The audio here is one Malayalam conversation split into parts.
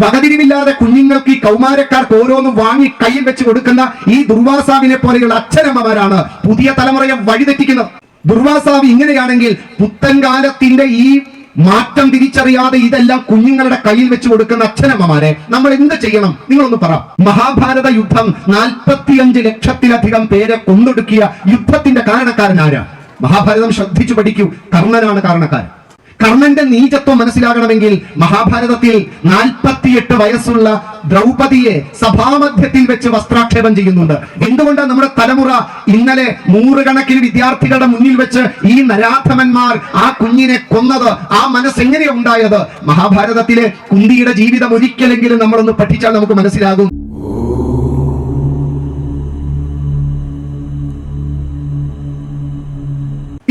വകതിരിവില്ലാതെ കുഞ്ഞുങ്ങൾക്ക് ഈ കൗമാരക്കാർക്ക് ഓരോന്നും വാങ്ങി കയ്യിൽ വെച്ച് കൊടുക്കുന്ന ഈ ദുർവാസാവിനെ പോലെയുള്ള അച്ഛനമ്മമാരാണ് പുതിയ തലമുറയെ വഴിതെറ്റിക്കുന്നത്. ദുർവാസാവ് ഇങ്ങനെയാണെങ്കിൽ പുത്തൻ കാലത്തിന്റെ ഈ മാറ്റം തിരിച്ചറിയാതെ ഇതെല്ലാം കുഞ്ഞുങ്ങളുടെ കയ്യിൽ വെച്ച് കൊടുക്കുന്ന അച്ഛനമ്മമാരെ നമ്മൾ എന്ത് ചെയ്യണം? നിങ്ങളൊന്ന് പറ. മഹാഭാരത യുദ്ധം 45 ലക്ഷത്തിലധികം പേരെ കൊന്നൊടുക്കിയ യുദ്ധത്തിന്റെ കാരണക്കാരൻ ആരാ? മഹാഭാരതം ശ്രദ്ധിച്ചു പഠിക്കൂ. കർണനാണ് കാരണക്കാരൻ. കർണന്റെ നീചത്വം മനസ്സിലാകണമെങ്കിൽ മഹാഭാരതത്തിൽ 48 വയസ്സുള്ള ദ്രൗപദിയെ സഭാമധ്യത്തിൽ വെച്ച് വസ്ത്രാക്ഷേപം ചെയ്യുന്നുണ്ട്. എന്തുകൊണ്ടാണ് നമ്മുടെ തലമുറ ഇന്നലെ 100 കണക്കിന് വിദ്യാർത്ഥികളുടെ മുന്നിൽ വെച്ച് ഈ നരാധമന്മാർ ആ കുഞ്ഞിനെ കൊന്നത്? ആ മനസ്സെങ്ങനെയാ ഉണ്ടായത്? മഹാഭാരതത്തിലെ കുന്തിയുടെ ജീവിതം ഒരിക്കലെങ്കിലും നമ്മളൊന്ന് പഠിച്ചാൽ നമുക്ക് മനസ്സിലാകും.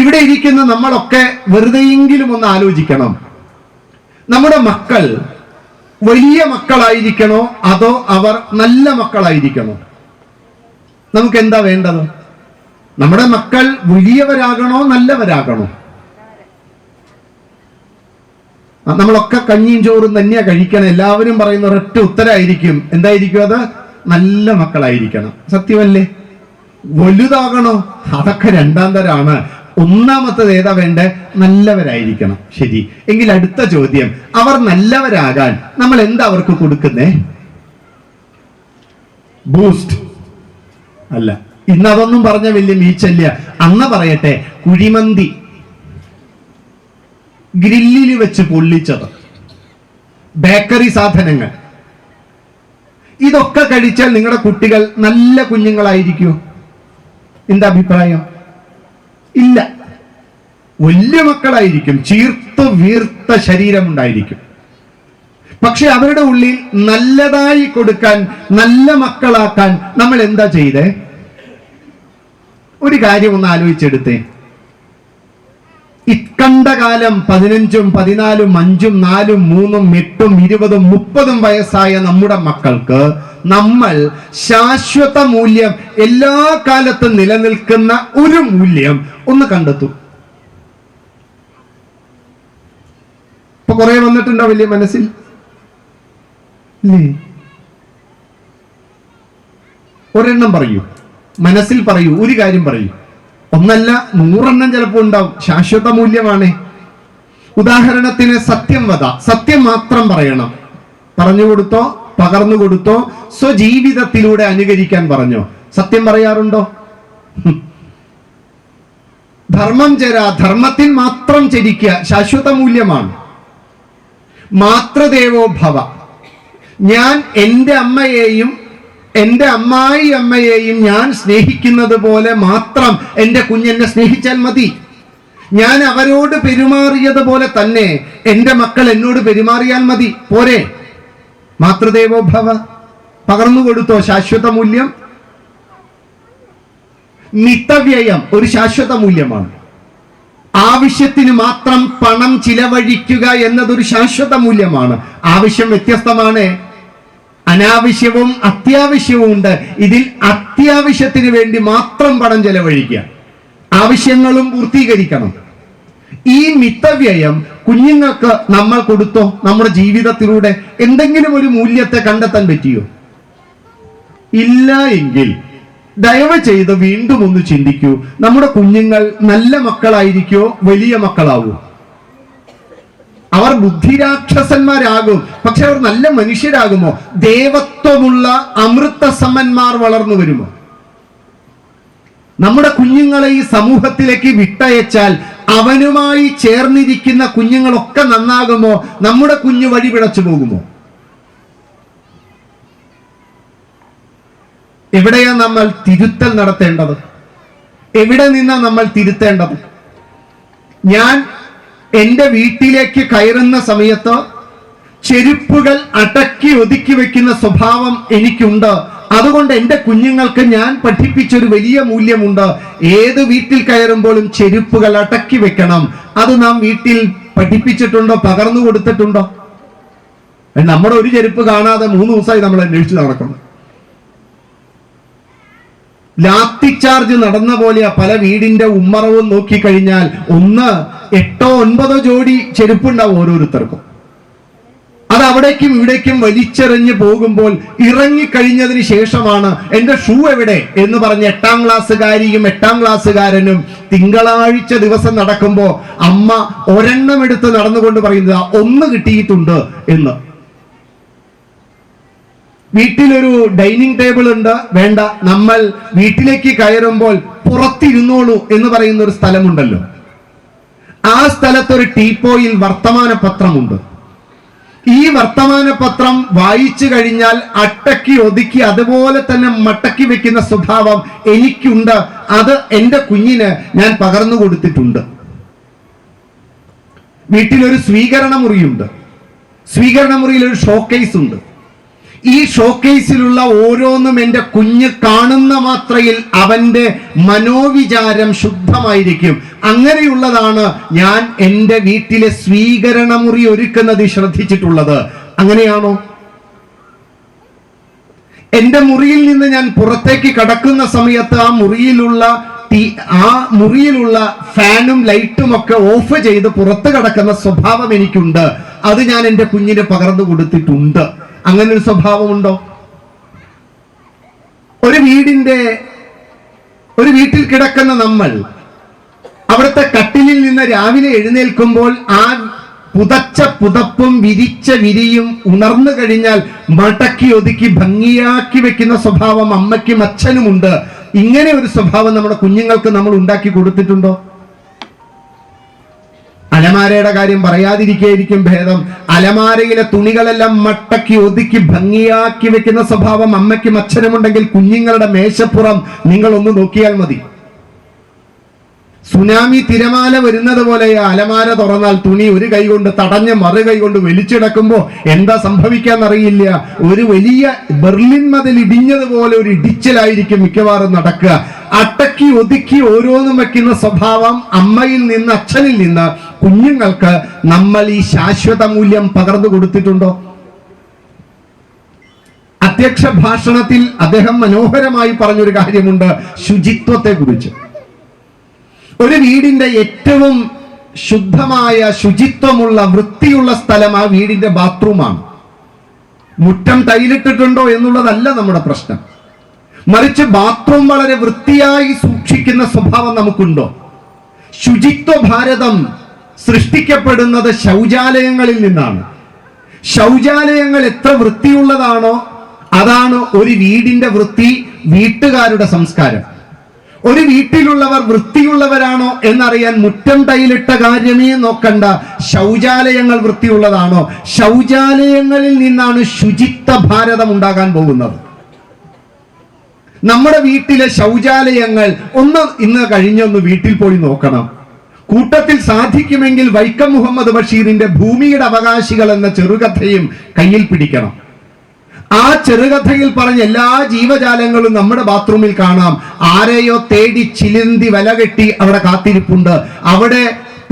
ഇവിടെ ഇരിക്കുന്ന നമ്മളൊക്കെ വെറുതെയെങ്കിലും ഒന്ന് ആലോചിക്കണം. നമ്മുടെ മക്കൾ വലിയ മക്കളായിരിക്കണോ അതോ അവർ നല്ല മക്കളായിരിക്കണോ? നമുക്ക് എന്താ വേണ്ടത്? നമ്മുടെ മക്കൾ വലിയവരാകണോ നല്ലവരാകണോ? നമ്മളൊക്കെ കഞ്ഞിയും ചോറും തന്നെയാ കഴിക്കണം. എല്ലാവരും പറയുന്ന ഒരൊറ്റ ഉത്തരമായിരിക്കും. എന്തായിരിക്കും അത്? നല്ല മക്കളായിരിക്കണം. സത്യമല്ലേ? വലുതാകണോ? അതൊക്കെ രണ്ടാം തരാണ്. ഒന്നാമത്തത് ഏതാ വേണ്ടേ? നല്ലവരായിരിക്കണം. ശരി, എങ്കിൽ അടുത്ത ചോദ്യം, അവർ നല്ലവരാകാൻ നമ്മൾ എന്താ അവർക്ക് കൊടുക്കുന്നേ? ബൂസ്റ്റ് അല്ല, ഇന്ന് അതൊന്നും പറഞ്ഞ വലിയ മീച്ചല്ല. അന്ന് പറയട്ടെ, കുഴിമന്തി ഗ്രില്ലിൽ വെച്ച് പൊള്ളിച്ചത്, ബേക്കറി സാധനങ്ങൾ, ഇതൊക്കെ കഴിച്ചാൽ നിങ്ങളുടെ കുട്ടികൾ നല്ല കുഞ്ഞുങ്ങളായിരിക്കുമോ? എന്താ അഭിപ്രായം? ഇല്ല. വലിയ മക്കളായിരിക്കും, ചീർത്ത് വീർത്ത ശരീരമുണ്ടായിരിക്കും. പക്ഷെ അവരുടെ ഉള്ളിൽ നല്ലതായി കൊടുക്കാൻ, നല്ല മക്കളാക്കാൻ നമ്മൾ എന്താ ചെയ്തേ? ഒരു കാര്യം ഒന്ന് ആലോചിച്ചെടുത്തേ. ഇക്കണ്ട കാലം 15ഉം 14ഉം 5ഉം 4ഉം 3ഉം 8ഉം 20ഉം 30ഉം വയസ്സായ നമ്മുടെ മക്കൾക്ക് നമ്മൾ ശാശ്വത മൂല്യം, എല്ലാ കാലത്തും നിലനിൽക്കുന്ന ഒരു മൂല്യം ഒന്ന് കണ്ടെത്തും. ഇപ്പൊ കുറെ വന്നിട്ടുണ്ടോ വലിയ മനസ്സിൽ? ഒരെണ്ണം പറയൂ, മനസ്സിൽ പറയൂ, ഒരു കാര്യം പറയൂ. ഒന്നല്ല 100 ചിലപ്പോൾ ഉണ്ടാവും. ശാശ്വത മൂല്യമാണ്. ഉദാഹരണത്തിന് സത്യം വധ, സത്യം മാത്രം പറയണം. പറഞ്ഞു കൊടുത്തോ, പകർന്നു കൊടുത്തോ, സ്വജീവിതത്തിലൂടെ അനുകരിക്കാൻ പറഞ്ഞോ? സത്യം പറയാറുണ്ടോ? ധർമ്മം ചേരാ, ധർമ്മത്തിൽ മാത്രം ചരിക്കുക, ശാശ്വത മൂല്യമാണ്. മാതൃദേവോ ഭവ, ഞാൻ എൻ്റെ അമ്മയെയും എൻ്റെ അമ്മായി അമ്മയെയും ഞാൻ സ്നേഹിക്കുന്നത് പോലെ മാത്രം എൻ്റെ കുഞ്ഞെന്നെ സ്നേഹിച്ചാൽ മതി. ഞാൻ അവരോട് പെരുമാറിയതുപോലെ തന്നെ എൻ്റെ മക്കൾ എന്നോട് പെരുമാറിയാൽ മതി. പോരെ? മാതൃദേവോ ഭവ പകർന്നു കൊടുത്തോ? ശാശ്വത മൂല്യം. മിതവ്യയം ഒരു ശാശ്വത മൂല്യമാണ്. ആവശ്യത്തിന് മാത്രം പണം ചിലവഴിക്കുക എന്നതൊരു ശാശ്വത മൂല്യമാണ്. ആവശ്യം വ്യത്യസ്തമാണ്. അനാവശ്യവും അത്യാവശ്യവും ഉണ്ട്. ഇതിൽ അത്യാവശ്യത്തിന് വേണ്ടി മാത്രം പണം ചെലവഴിക്കുക, ആവശ്യങ്ങളും പൂർത്തീകരിക്കണം. ഈ മിതവ്യയം കുഞ്ഞുങ്ങൾക്ക് നമ്മൾ കൊടുത്തോ? നമ്മുടെ ജീവിതത്തിലൂടെ എന്തെങ്കിലും ഒരു മൂല്യത്തെ കണ്ടെത്താൻ പറ്റിയോ? ഇല്ല എങ്കിൽ ദയവ് ചെയ്ത് വീണ്ടും ഒന്ന് ചിന്തിക്കൂ. നമ്മുടെ കുഞ്ഞുങ്ങൾ നല്ല മക്കളായിരിക്കോ വലിയ മക്കളാവോ? അവർ ബുദ്ധിരാക്ഷസന്മാരാകും, പക്ഷെ അവർ നല്ല മനുഷ്യരാകുമോ? ദേവത്വമുള്ള അമൃതസമന്മാർ വളർന്നു വരുമോ? നമ്മുടെ കുഞ്ഞുങ്ങളെ ഈ സമൂഹത്തിലേക്ക് വിട്ടയച്ചാൽ അവനുമായി ചേർന്നിരിക്കുന്ന കുഞ്ഞുങ്ങളൊക്കെ നന്നാകുമോ? നമ്മുടെ കുഞ്ഞു വഴി പിഴച്ചു പോകുമോ? എവിടെയാ നമ്മൾ തിരുത്തൽ നടത്തേണ്ടത്? എവിടെ നിന്നാ നമ്മൾ തിരുത്തേണ്ടത്? ഞാൻ എൻ്റെ വീട്ടിലേക്ക് കയറുന്ന സമയത്ത് ചെരുപ്പുകൾ അടക്കി ഒതുക്കി വെക്കുന്ന സ്വഭാവം എനിക്കുണ്ട്. അതുകൊണ്ട് എൻ്റെ കുഞ്ഞുങ്ങൾക്ക് ഞാൻ പഠിപ്പിച്ചൊരു വലിയ മൂല്യമുണ്ട്. ഏത് വീട്ടിൽ കയറുമ്പോഴും ചെരുപ്പുകൾ അടക്കി വെക്കണം. അത് നാം വീട്ടിൽ പഠിപ്പിച്ചിട്ടുണ്ടോ? പകർന്നു കൊടുത്തിട്ടുണ്ടോ? നമ്മുടെ ഒരു ചെരുപ്പ് കാണാതെ 3 ദിവസമായി നമ്മൾ അന്വേഷിച്ച് നടക്കണം. ലാത്തി ചാർജ് നടന്ന പോലെയാ പല വീടിന്റെ ഉമ്മറവും നോക്കിക്കഴിഞ്ഞാൽ 1, 8, 9 ജോഡി ചെരുപ്പുണ്ടാവും ഓരോരുത്തർക്കും. അത് അവിടേക്കും ഇവിടേക്കും വലിച്ചെറിഞ്ഞ് പോകുമ്പോൾ ഇറങ്ങിക്കഴിഞ്ഞതിന് ശേഷമാണ് എന്റെ ഷൂ എവിടെ എന്ന് പറഞ്ഞ് 8ാം ക്ലാസ്സുകാരിയും 8ാം ക്ലാസ്സുകാരനും തിങ്കളാഴ്ച ദിവസം നടക്കുമ്പോൾ അമ്മ ഒരെണ്ണം എടുത്ത് നടന്നുകൊണ്ട് പറയുന്നത് 1 കിട്ടിയിട്ടുണ്ട് എന്ന്. വീട്ടിലൊരു ഡൈനിങ് ടേബിൾ ഉണ്ട്, വേണ്ട, നമ്മൾ വീട്ടിലേക്ക് കയറുമ്പോൾ പുറത്തിരുന്നോളൂ എന്ന് പറയുന്ന ഒരു സ്ഥലമുണ്ടല്ലോ. ആ സ്ഥലത്തൊരു ടീപ്പോയിൽ വർത്തമാന പത്രമുണ്ട്. ഈ വർത്തമാന പത്രം വായിച്ചു കഴിഞ്ഞാൽ അട്ടക്കി ഒതുക്കി അതുപോലെ തന്നെ മടക്കി വെക്കുന്ന സ്വഭാവം എനിക്കുണ്ട്. അത് എൻ്റെ കുഞ്ഞിന് ഞാൻ പകർന്നു കൊടുത്തിട്ടുണ്ട്. വീട്ടിലൊരു സ്വീകരണ മുറിയുണ്ട്. സ്വീകരണ മുറിയിൽ ഒരു ഷോക്കേസ് ഉണ്ട്. ഈ ഷോക്കേസിലുള്ള ഓരോന്നും എൻ്റെ കുഞ്ഞ് കാണുന്ന മാത്രയിൽ അവന്റെ മനോവിചാരം ശുദ്ധമായിരിക്കും. അങ്ങനെയുള്ളതാണ് ഞാൻ എൻ്റെ വീട്ടിലെ സ്വീകരണ മുറി ഒരുക്കുന്നത് ശ്രദ്ധിച്ചിട്ടുള്ളത്. അങ്ങനെയാണോ? എൻ്റെ മുറിയിൽ നിന്ന് ഞാൻ പുറത്തേക്ക് കടക്കുന്ന സമയത്ത് ആ മുറിയിലുള്ള ഫാനും ലൈറ്റും ഒക്കെ ഓഫ് ചെയ്ത് പുറത്ത് കടക്കുന്ന സ്വഭാവം എനിക്കുണ്ട്. അത് ഞാൻ എൻ്റെ കുഞ്ഞിന് പകർന്നു കൊടുത്തിട്ടുണ്ട്. അങ്ങനെ ഒരു സ്വഭാവമുണ്ടോ? ഒരു വീട്ടിൽ കിടക്കുന്ന നമ്മൾ അവിടുത്തെ കട്ടിലിൽ നിന്ന് രാവിലെ എഴുന്നേൽക്കുമ്പോൾ ആ പുതച്ച പുതപ്പും വിരിച്ച വിരിയും ഉണർന്നു കഴിഞ്ഞാൽ മടക്കി ഒതുക്കി ഭംഗിയാക്കി വെക്കുന്ന സ്വഭാവം അമ്മയ്ക്കും അച്ഛനുമുണ്ട്. ഇങ്ങനെ ഒരു സ്വഭാവം നമ്മുടെ കുഞ്ഞുങ്ങൾക്ക് നമ്മൾ ഉണ്ടാക്കി കൊടുത്തിട്ടുണ്ടോ? അലമാരയുടെ കാര്യം പറയാതിരിക്കുകയായിരിക്കും ഭേദം. അലമാരയിലെ തുണികളെല്ലാം മടക്കി ഒതുക്കി ഭംഗിയാക്കി വെക്കുന്ന സ്വഭാവം അമ്മയ്ക്കും അച്ഛനുമുണ്ടെങ്കിൽ കുഞ്ഞുങ്ങളുടെ മേശപ്പുറം നിങ്ങൾ ഒന്ന് നോക്കിയാൽ മതി. സുനാമി തിരമാല വരുന്നത് പോലെ അലമാര തുറന്നാൽ തുണി ഒരു കൈ കൊണ്ട് തടഞ്ഞ് മറു കൈ കൊണ്ട് വലിച്ചിടക്കുമ്പോ എന്താ സംഭവിക്കാന്നറിയില്ല. ഒരു വലിയ ബെർലിൻ മതിൽ ഇടിഞ്ഞതുപോലെ ഒരു ഇടിച്ചിലായിരിക്കും മിക്കവാറും നടക്കുക. അടക്കി ഒതുക്കി ഓരോന്നും വെക്കുന്ന സ്വഭാവം അമ്മയിൽ നിന്ന് അച്ഛനിൽ നിന്ന് കുഞ്ഞുങ്ങൾക്ക് നമ്മൾ ഈ ശാശ്വത മൂല്യം പകർന്നു കൊടുത്തിട്ടുണ്ടോ? അധ്യക്ഷ ഭാഷണത്തിൽ അദ്ദേഹം മനോഹരമായി പറഞ്ഞൊരു കാര്യമുണ്ട് ശുചിത്വത്തെ കുറിച്ച്. ഒരു വീടിന്റെ ഏറ്റവും ശുദ്ധമായ ശുചിത്വമുള്ള വൃത്തിയുള്ള സ്ഥലം ആ വീടിന്റെ ബാത്റൂമാണ്. മുറ്റം ടൈലിട്ടിട്ടുണ്ടോ എന്നുള്ളതല്ല നമ്മുടെ പ്രശ്നം. മറിച്ച് ബാത്റൂം വളരെ വൃത്തിയായി സൂക്ഷിക്കുന്ന സ്വഭാവം നമുക്കുണ്ടോ? ശുചിത്വ ഭാരതം സൃഷ്ടിക്കപ്പെടുന്നത് ശൗചാലയങ്ങളിൽ നിന്നാണ്. ശൗചാലയങ്ങൾ എത്ര വൃത്തിയുള്ളതാണോ അതാണ് ഒരു വീടിന്റെ വൃത്തി, വീട്ടുകാരുടെ സംസ്കാരം. ഒരു വീട്ടിലുള്ളവർ വൃത്തിയുള്ളവരാണോ എന്നറിയാൻ മുറ്റം ടൈലിട്ട കാര്യമേ നോക്കണ്ട, ശൗചാലയങ്ങൾ വൃത്തിയുള്ളതാണോ. ശൗചാലയങ്ങളിൽ നിന്നാണ് ശുചിത്വ ഭാരതം ഉണ്ടാകാൻ പോകുന്നത്. നമ്മുടെ വീട്ടിലെ ശൗചാലയങ്ങൾ ഇന്ന് കഴിഞ്ഞൊന്ന് വീട്ടിൽ പോയി നോക്കണം. കൂട്ടത്തിൽ സാധിക്കുമെങ്കിൽ വൈക്കം മുഹമ്മദ് ബഷീറിന്റെ ഭൂമിയുടെ അവകാശികൾ എന്ന ചെറുകഥയും കയ്യിൽ പിടിക്കണം. ആ ചെറുകഥയിൽ പറഞ്ഞ എല്ലാ ജീവജാലങ്ങളും നമ്മുടെ ബാത്റൂമിൽ കാണാം. ആരെയോ തേടി ചിലന്തി വല കെട്ടി അവിടെ കാത്തിരിപ്പുണ്ട്. അവിടെ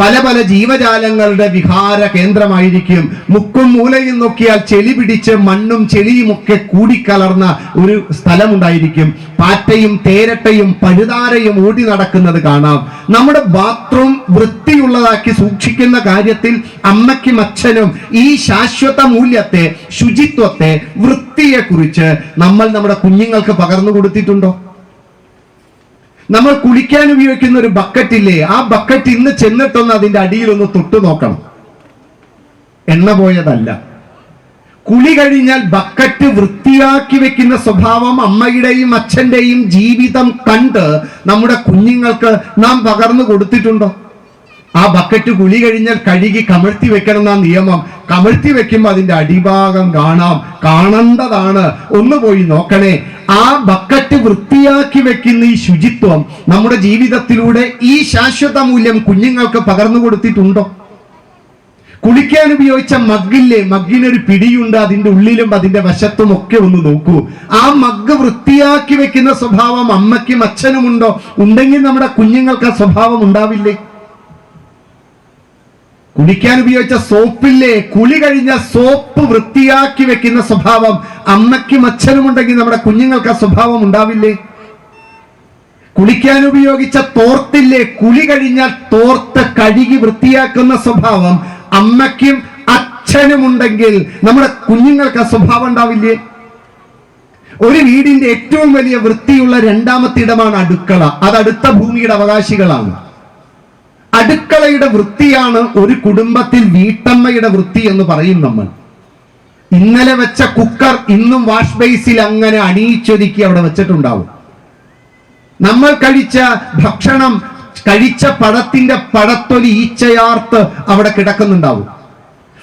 പല പല ജീവജാലങ്ങളുടെ വിഹാര കേന്ദ്രമായിരിക്കും. മുക്കും മൂലയും നോക്കിയാൽ ചെളി പിടിച്ച് മണ്ണും ചെളിയും ഒക്കെ കൂടിക്കലർന്ന ഒരു സ്ഥലമുണ്ടായിരിക്കും. പാറ്റയും തേരട്ടയും പഴുതാരയും ഓടി നടക്കുന്നത് കാണാം. നമ്മുടെ ബാത്റൂം വൃത്തിയുള്ളതാക്കി സൂക്ഷിക്കുന്ന കാര്യത്തിൽ അമ്മയ്ക്കും അച്ഛനും ഈ ശാശ്വത മൂല്യത്തെ, ശുചിത്വത്തെ, വൃത്തിയെക്കുറിച്ച് നമ്മൾ നമ്മുടെ കുഞ്ഞുങ്ങൾക്ക് പകർന്നു കൊടുത്തിട്ടുണ്ടോ? നമ്മൾ കുളിക്കാൻ ഉപയോഗിക്കുന്ന ഒരു ബക്കറ്റ് ഇല്ലേ, ആ ബക്കറ്റ് ഇന്ന് ചെന്നിട്ടൊന്ന് അതിന്റെ അടിയിലൊന്ന് തൊട്ടു നോക്കണം. എണ്ണ പോയതല്ല. കുളി കഴിഞ്ഞാൽ ബക്കറ്റ് വൃത്തിയാക്കി വെക്കുന്ന സ്വഭാവം അമ്മയുടെയും അച്ഛന്റെയും ജീവിതം കണ്ട് നമ്മുടെ കുഞ്ഞുങ്ങൾക്ക് നാം പകർന്നു കൊടുത്തിട്ടുണ്ടോ? ആ ബക്കറ്റ് കുളി കഴിഞ്ഞാൽ കഴുകി കമഴ്ത്തി വെക്കണം എന്നാ നിയമം. കമഴ്ത്തി വെക്കുമ്പോൾ അതിന്റെ അടിഭാഗം കാണേണ്ടതാണ്. ഒന്ന് പോയി നോക്കണേ. ആ ബക്കറ്റ് വൃത്തിയാക്കി വെക്കുന്ന ഈ ശുചിത്വം നമ്മുടെ ജീവിതത്തിലൂടെ ഈ ശാശ്വത മൂല്യം കുഞ്ഞുങ്ങൾക്ക് പകർന്നു കൊടുത്തിട്ടുണ്ടോ? കുളിക്കാൻ ഉപയോഗിച്ച മഗ്ഗില്ലേ, മഗ്ഗിനൊരു പിടിയുണ്ട്, അതിന്റെ ഉള്ളിലും അതിന്റെ വശത്തും ഒക്കെ ഒന്ന് നോക്കൂ. ആ മഗ്ഗ് വൃത്തിയാക്കി വെക്കുന്ന സ്വഭാവം അമ്മയ്ക്കും അച്ഛനുമുണ്ടോ? ഉണ്ടെങ്കിൽ നമ്മുടെ കുഞ്ഞുങ്ങൾക്ക് ആ സ്വഭാവം ഉണ്ടാവില്ലേ? കുളിക്കാൻ ഉപയോഗിച്ച സോപ്പില്ലേ, കുളി കഴിഞ്ഞ സോപ്പ് വൃത്തിയാക്കി വെക്കുന്ന സ്വഭാവം അമ്മയ്ക്കും അച്ഛനും ഉണ്ടെങ്കിൽ നമ്മുടെ കുഞ്ഞുങ്ങൾക്ക് ആ സ്വഭാവം ഉണ്ടാവില്ലേ? കുളിക്കാൻ ഉപയോഗിച്ച തോർത്തില്ലേ, കുളി കഴിഞ്ഞാൽ തോർത്ത് കഴുകി വൃത്തിയാക്കുന്ന സ്വഭാവം അമ്മയ്ക്കും അച്ഛനുമുണ്ടെങ്കിൽ നമ്മുടെ കുഞ്ഞുങ്ങൾക്ക് ആ സ്വഭാവം ഉണ്ടാവില്ലേ? ഒരു വീടിന്റെ ഏറ്റവും വലിയ വൃത്തിയുള്ള രണ്ടാമത്തെ ഇടമാണ് അടുക്കള. അത് അടുത്ത ഭൂമിയുടെ അവകാശികളാണ്. അടുക്കളയുടെ വൃത്തിയാണ് ഒരു കുടുംബത്തിൽ വീട്ടമ്മയുടെ വൃത്തി എന്ന് പറയും നമ്മൾ. ഇന്നലെ വെച്ച കുക്കർ ഇന്നും വാഷ് ബേസിൽ അങ്ങനെ അണിയിച്ചൊരുക്കി അവിടെ വെച്ചിട്ടുണ്ടാവും. നമ്മൾ കഴിച്ച ഭക്ഷണം, കഴിച്ച പഴത്തിന്റെ പഴത്തൊലി ഈച്ചയാർത്ത് അവിടെ കിടക്കുന്നുണ്ടാവും.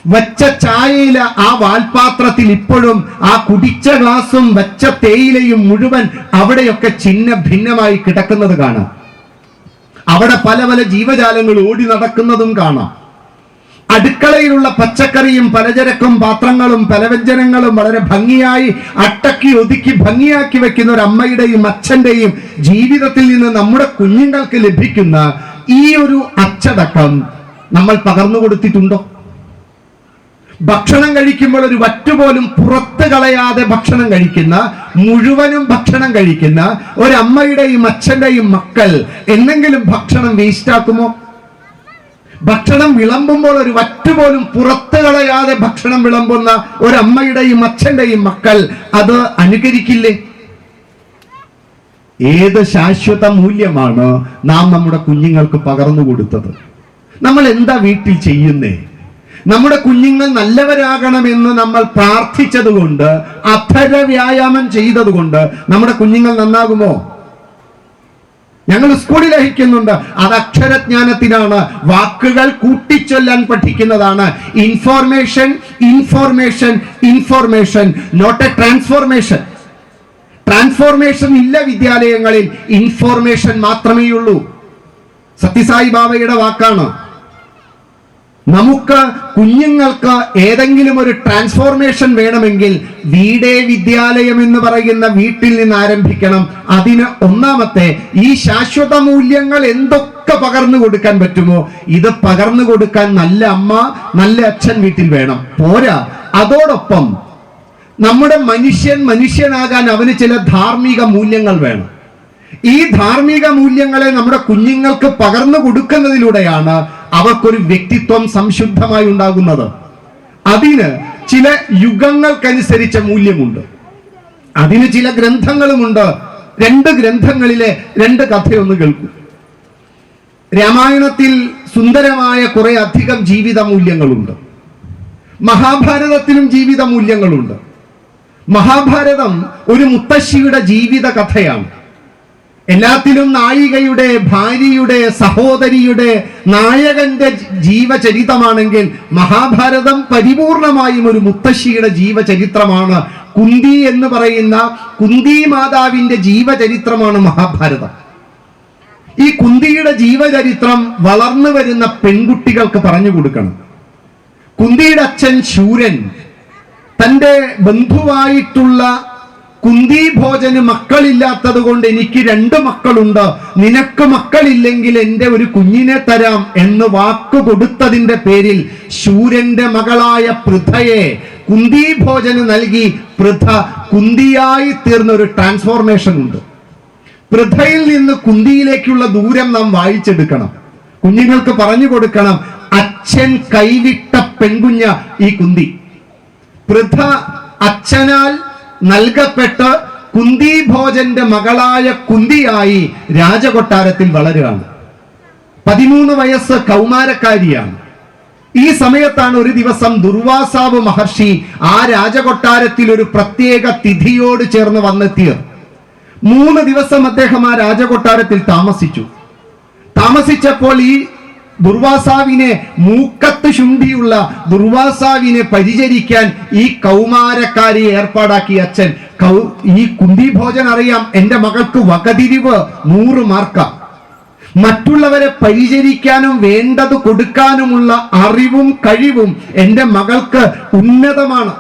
വച്ച ചായയില ആ വാൽപാത്രത്തിൽ ഇപ്പോഴും ആ കുടിച്ച ഗ്ലാസും വച്ച തേയിലയും മുഴുവൻ അവിടെയൊക്കെ ചിഹ്ന ഭിന്നമായി കിടക്കുന്നത് കാണാം. അവിടെ പല പല ജീവജാലങ്ങൾ ഓടി നടക്കുന്നതും കാണാം. അടുക്കളയിലുള്ള പച്ചക്കറിയും പലചരക്കും പാത്രങ്ങളും പലവ്യഞ്ജനങ്ങളും വളരെ ഭംഗിയായി അട്ടക്കി ഒതുക്കി ഭംഗിയാക്കി വെക്കുന്ന ഒരു അമ്മയുടെയും അച്ഛന്റെയും ജീവിതത്തിൽ നിന്ന് നമ്മുടെ കുഞ്ഞുങ്ങൾക്ക് ലഭിക്കുന്ന ഈ ഒരു അച്ചടക്കം നമ്മൾ പകർന്നു കൊടുത്തിട്ടുണ്ടോ? ഭക്ഷണം കഴിക്കുമ്പോൾ ഒരു വറ്റുപോലും പുറത്ത് കളയാതെ ഭക്ഷണം കഴിക്കുന്ന, മുഴുവനും ഭക്ഷണം കഴിക്കുന്ന ഒരമ്മയുടെയും അച്ഛന്റെയും മക്കൾ എന്തെങ്കിലും ഭക്ഷണം വേസ്റ്റ് ആക്കുമോ? ഭക്ഷണം വിളമ്പുമ്പോൾ ഒരു വറ്റുപോലും പുറത്ത് കളയാതെ ഭക്ഷണം വിളമ്പുന്ന ഒരമ്മയുടെയും അച്ഛന്റെയും മക്കൾ അത് അനുകരിക്കില്ലേ? ഏത് ശാശ്വത മൂല്യമാണ് നാം നമ്മുടെ കുഞ്ഞുങ്ങൾക്ക് പകർന്നു കൊടുത്തത്? നമ്മൾ എന്താ വീട്ടിൽ ചെയ്യുന്നേ? നമ്മുടെ കുഞ്ഞുങ്ങൾ നല്ലവരാകണമെന്ന് നമ്മൾ പ്രാർത്ഥിച്ചതുകൊണ്ട്, അധര വ്യായാമം ചെയ്തതുകൊണ്ട് നമ്മുടെ കുഞ്ഞുങ്ങൾ നന്നാകുമോ? ഞങ്ങൾ സ്കൂളിൽ അയക്കുന്നുണ്ട്. അത് അക്ഷരജ്ഞാനത്തിനാണ്, വാക്കുകൾ കൂട്ടിച്ചൊല്ലാൻ പഠിക്കുന്നതാണ്. Information information information, not a transformation. Transformation ഇല്ല വിദ്യാലയങ്ങളിൽ, ഇൻഫോർമേഷൻ മാത്രമേ ഉള്ളൂ. സത്യസായി ബാബയുടെ വാക്കാണ്. നമുക്ക് കുഞ്ഞുങ്ങൾക്ക് ഏതെങ്കിലും ഒരു ട്രാൻസ്ഫോർമേഷൻ വേണമെങ്കിൽ വീടേ വിദ്യാലയം എന്ന് പറയുന്ന വീട്ടിൽ നിന്ന് ആരംഭിക്കണം. അതിന് ഒന്നാമത്തെ ഈ ശാശ്വത മൂല്യങ്ങൾ എന്തൊക്കെ പകർന്നു കൊടുക്കാൻ പറ്റുമോ ഇത് പകർന്നു കൊടുക്കാൻ നല്ല അമ്മ, നല്ല അച്ഛൻ വീട്ടിൽ വേണം. പോരാ, അതോടൊപ്പം നമ്മുടെ മനുഷ്യനാകാൻ അവന് ചില ധാർമ്മിക മൂല്യങ്ങൾ വേണം. ഈ ധാർമ്മിക മൂല്യങ്ങളെ നമ്മുടെ കുഞ്ഞുങ്ങൾക്ക് പകർന്നു കൊടുക്കുന്നതിലൂടെയാണ് അവർക്കൊരു വ്യക്തിത്വം സംശുദ്ധമായി ഉണ്ടാകുന്നത്. അതിന് ചില യുഗങ്ങൾക്കനുസരിച്ച മൂല്യമുണ്ട്, അതിന് ചില ഗ്രന്ഥങ്ങളുമുണ്ട്. 2 ഗ്രന്ഥങ്ങളിലെ 2 കഥയൊന്ന് കേൾക്കൂ. രാമായണത്തിൽ സുന്ദരമായ കുറെ അധികം ജീവിത മൂല്യങ്ങളുണ്ട്. മഹാഭാരതത്തിലും ജീവിത മൂല്യങ്ങളുണ്ട്. മഹാഭാരതം ഒരു മുത്തശ്ശിയുടെ ജീവിത കഥയാണ്. എല്ലാത്തിലും നായികയുടെ, ഭാര്യയുടെ, സഹോദരിയുടെ, നായകന്റെ ജീവചരിത്രമാണെങ്കിൽ മഹാഭാരതം പരിപൂർണമായും ഒരു മുത്തശ്ശിയുടെ ജീവചരിത്രമാണ്. കുന്തി എന്ന് പറയുന്ന കുന്തി മാതാവിന്റെ ജീവചരിത്രമാണ് മഹാഭാരതം. ഈ കുന്തിയുടെ ജീവചരിത്രം വളർന്നു വരുന്ന പെൺകുട്ടികൾക്ക് പറഞ്ഞു കൊടുക്കണം. കുന്തിയുടെ അച്ഛൻ ശൂരൻ തന്റെ ബന്ധുവായിട്ടുള്ള കുന്തി ഭോജന് മക്കളില്ലാത്തത് കൊണ്ട് എനിക്ക് 2 മക്കളുണ്ട്, നിനക്ക് മക്കളില്ലെങ്കിൽ എന്റെ ഒരു കുഞ്ഞിനെ തരാം എന്ന് വാക്ക് കൊടുത്തതിന്റെ പേരിൽ ശൂരന്റെ മകളായ പൃഥയെ കുന്തി ഭോജന് നൽകി പൃഥ കുന്തിയായി തീർന്ന ഒരു ട്രാൻസ്ഫോർമേഷൻ ഉണ്ട്. പൃഥയിൽ നിന്ന് കുന്തിയിലേക്കുള്ള ദൂരം നാം വായിച്ചെടുക്കണം. കുഞ്ഞുങ്ങൾക്ക് പറഞ്ഞു കൊടുക്കണം, അച്ഛൻ കൈവിട്ട പെൺകുഞ്ഞ ഈ കുന്തി. പൃഥ അച്ഛനാൽ നൽകപ്പെട്ട് കുന്തി ഭോജന്റെ മകളായ കുന്തിയായി രാജകൊട്ടാരത്തിൽ വളരുകയാണ്. 13 വയസ്സ് കൗമാരക്കാരിയാണ്. ഈ സമയത്താണ് ഒരു ദിവസം ദുർവാസാവ് മഹർഷി ആ രാജകൊട്ടാരത്തിൽ ഒരു പ്രത്യേക തിഥിയോട് ചേർന്ന് വന്നെത്തിയത്. 3 ദിവസം അദ്ദേഹം ആ രാജകൊട്ടാരത്തിൽ താമസിച്ചപ്പോൾ ഈ ദുർവാസാവിനെ, മൂക്കത്ത് ശുണ്ഠിയുള്ള ദുർവാസാവിനെ പരിചരിക്കാൻ ഈ കൗമാരക്കാരി ഏർപ്പാടാക്കി അച്ഛൻ. ഈ കുന്തി ഭോജൻ അറിയാം, എന്റെ മകൾക്ക് വകതിരിവ് 100 മാർക്ക. മറ്റുള്ളവരെ പരിചരിക്കാനും വേണ്ടത് കൊടുക്കാനുമുള്ള അറിവും കഴിവും എന്റെ മകൾക്ക് ഉന്നതമാണ്.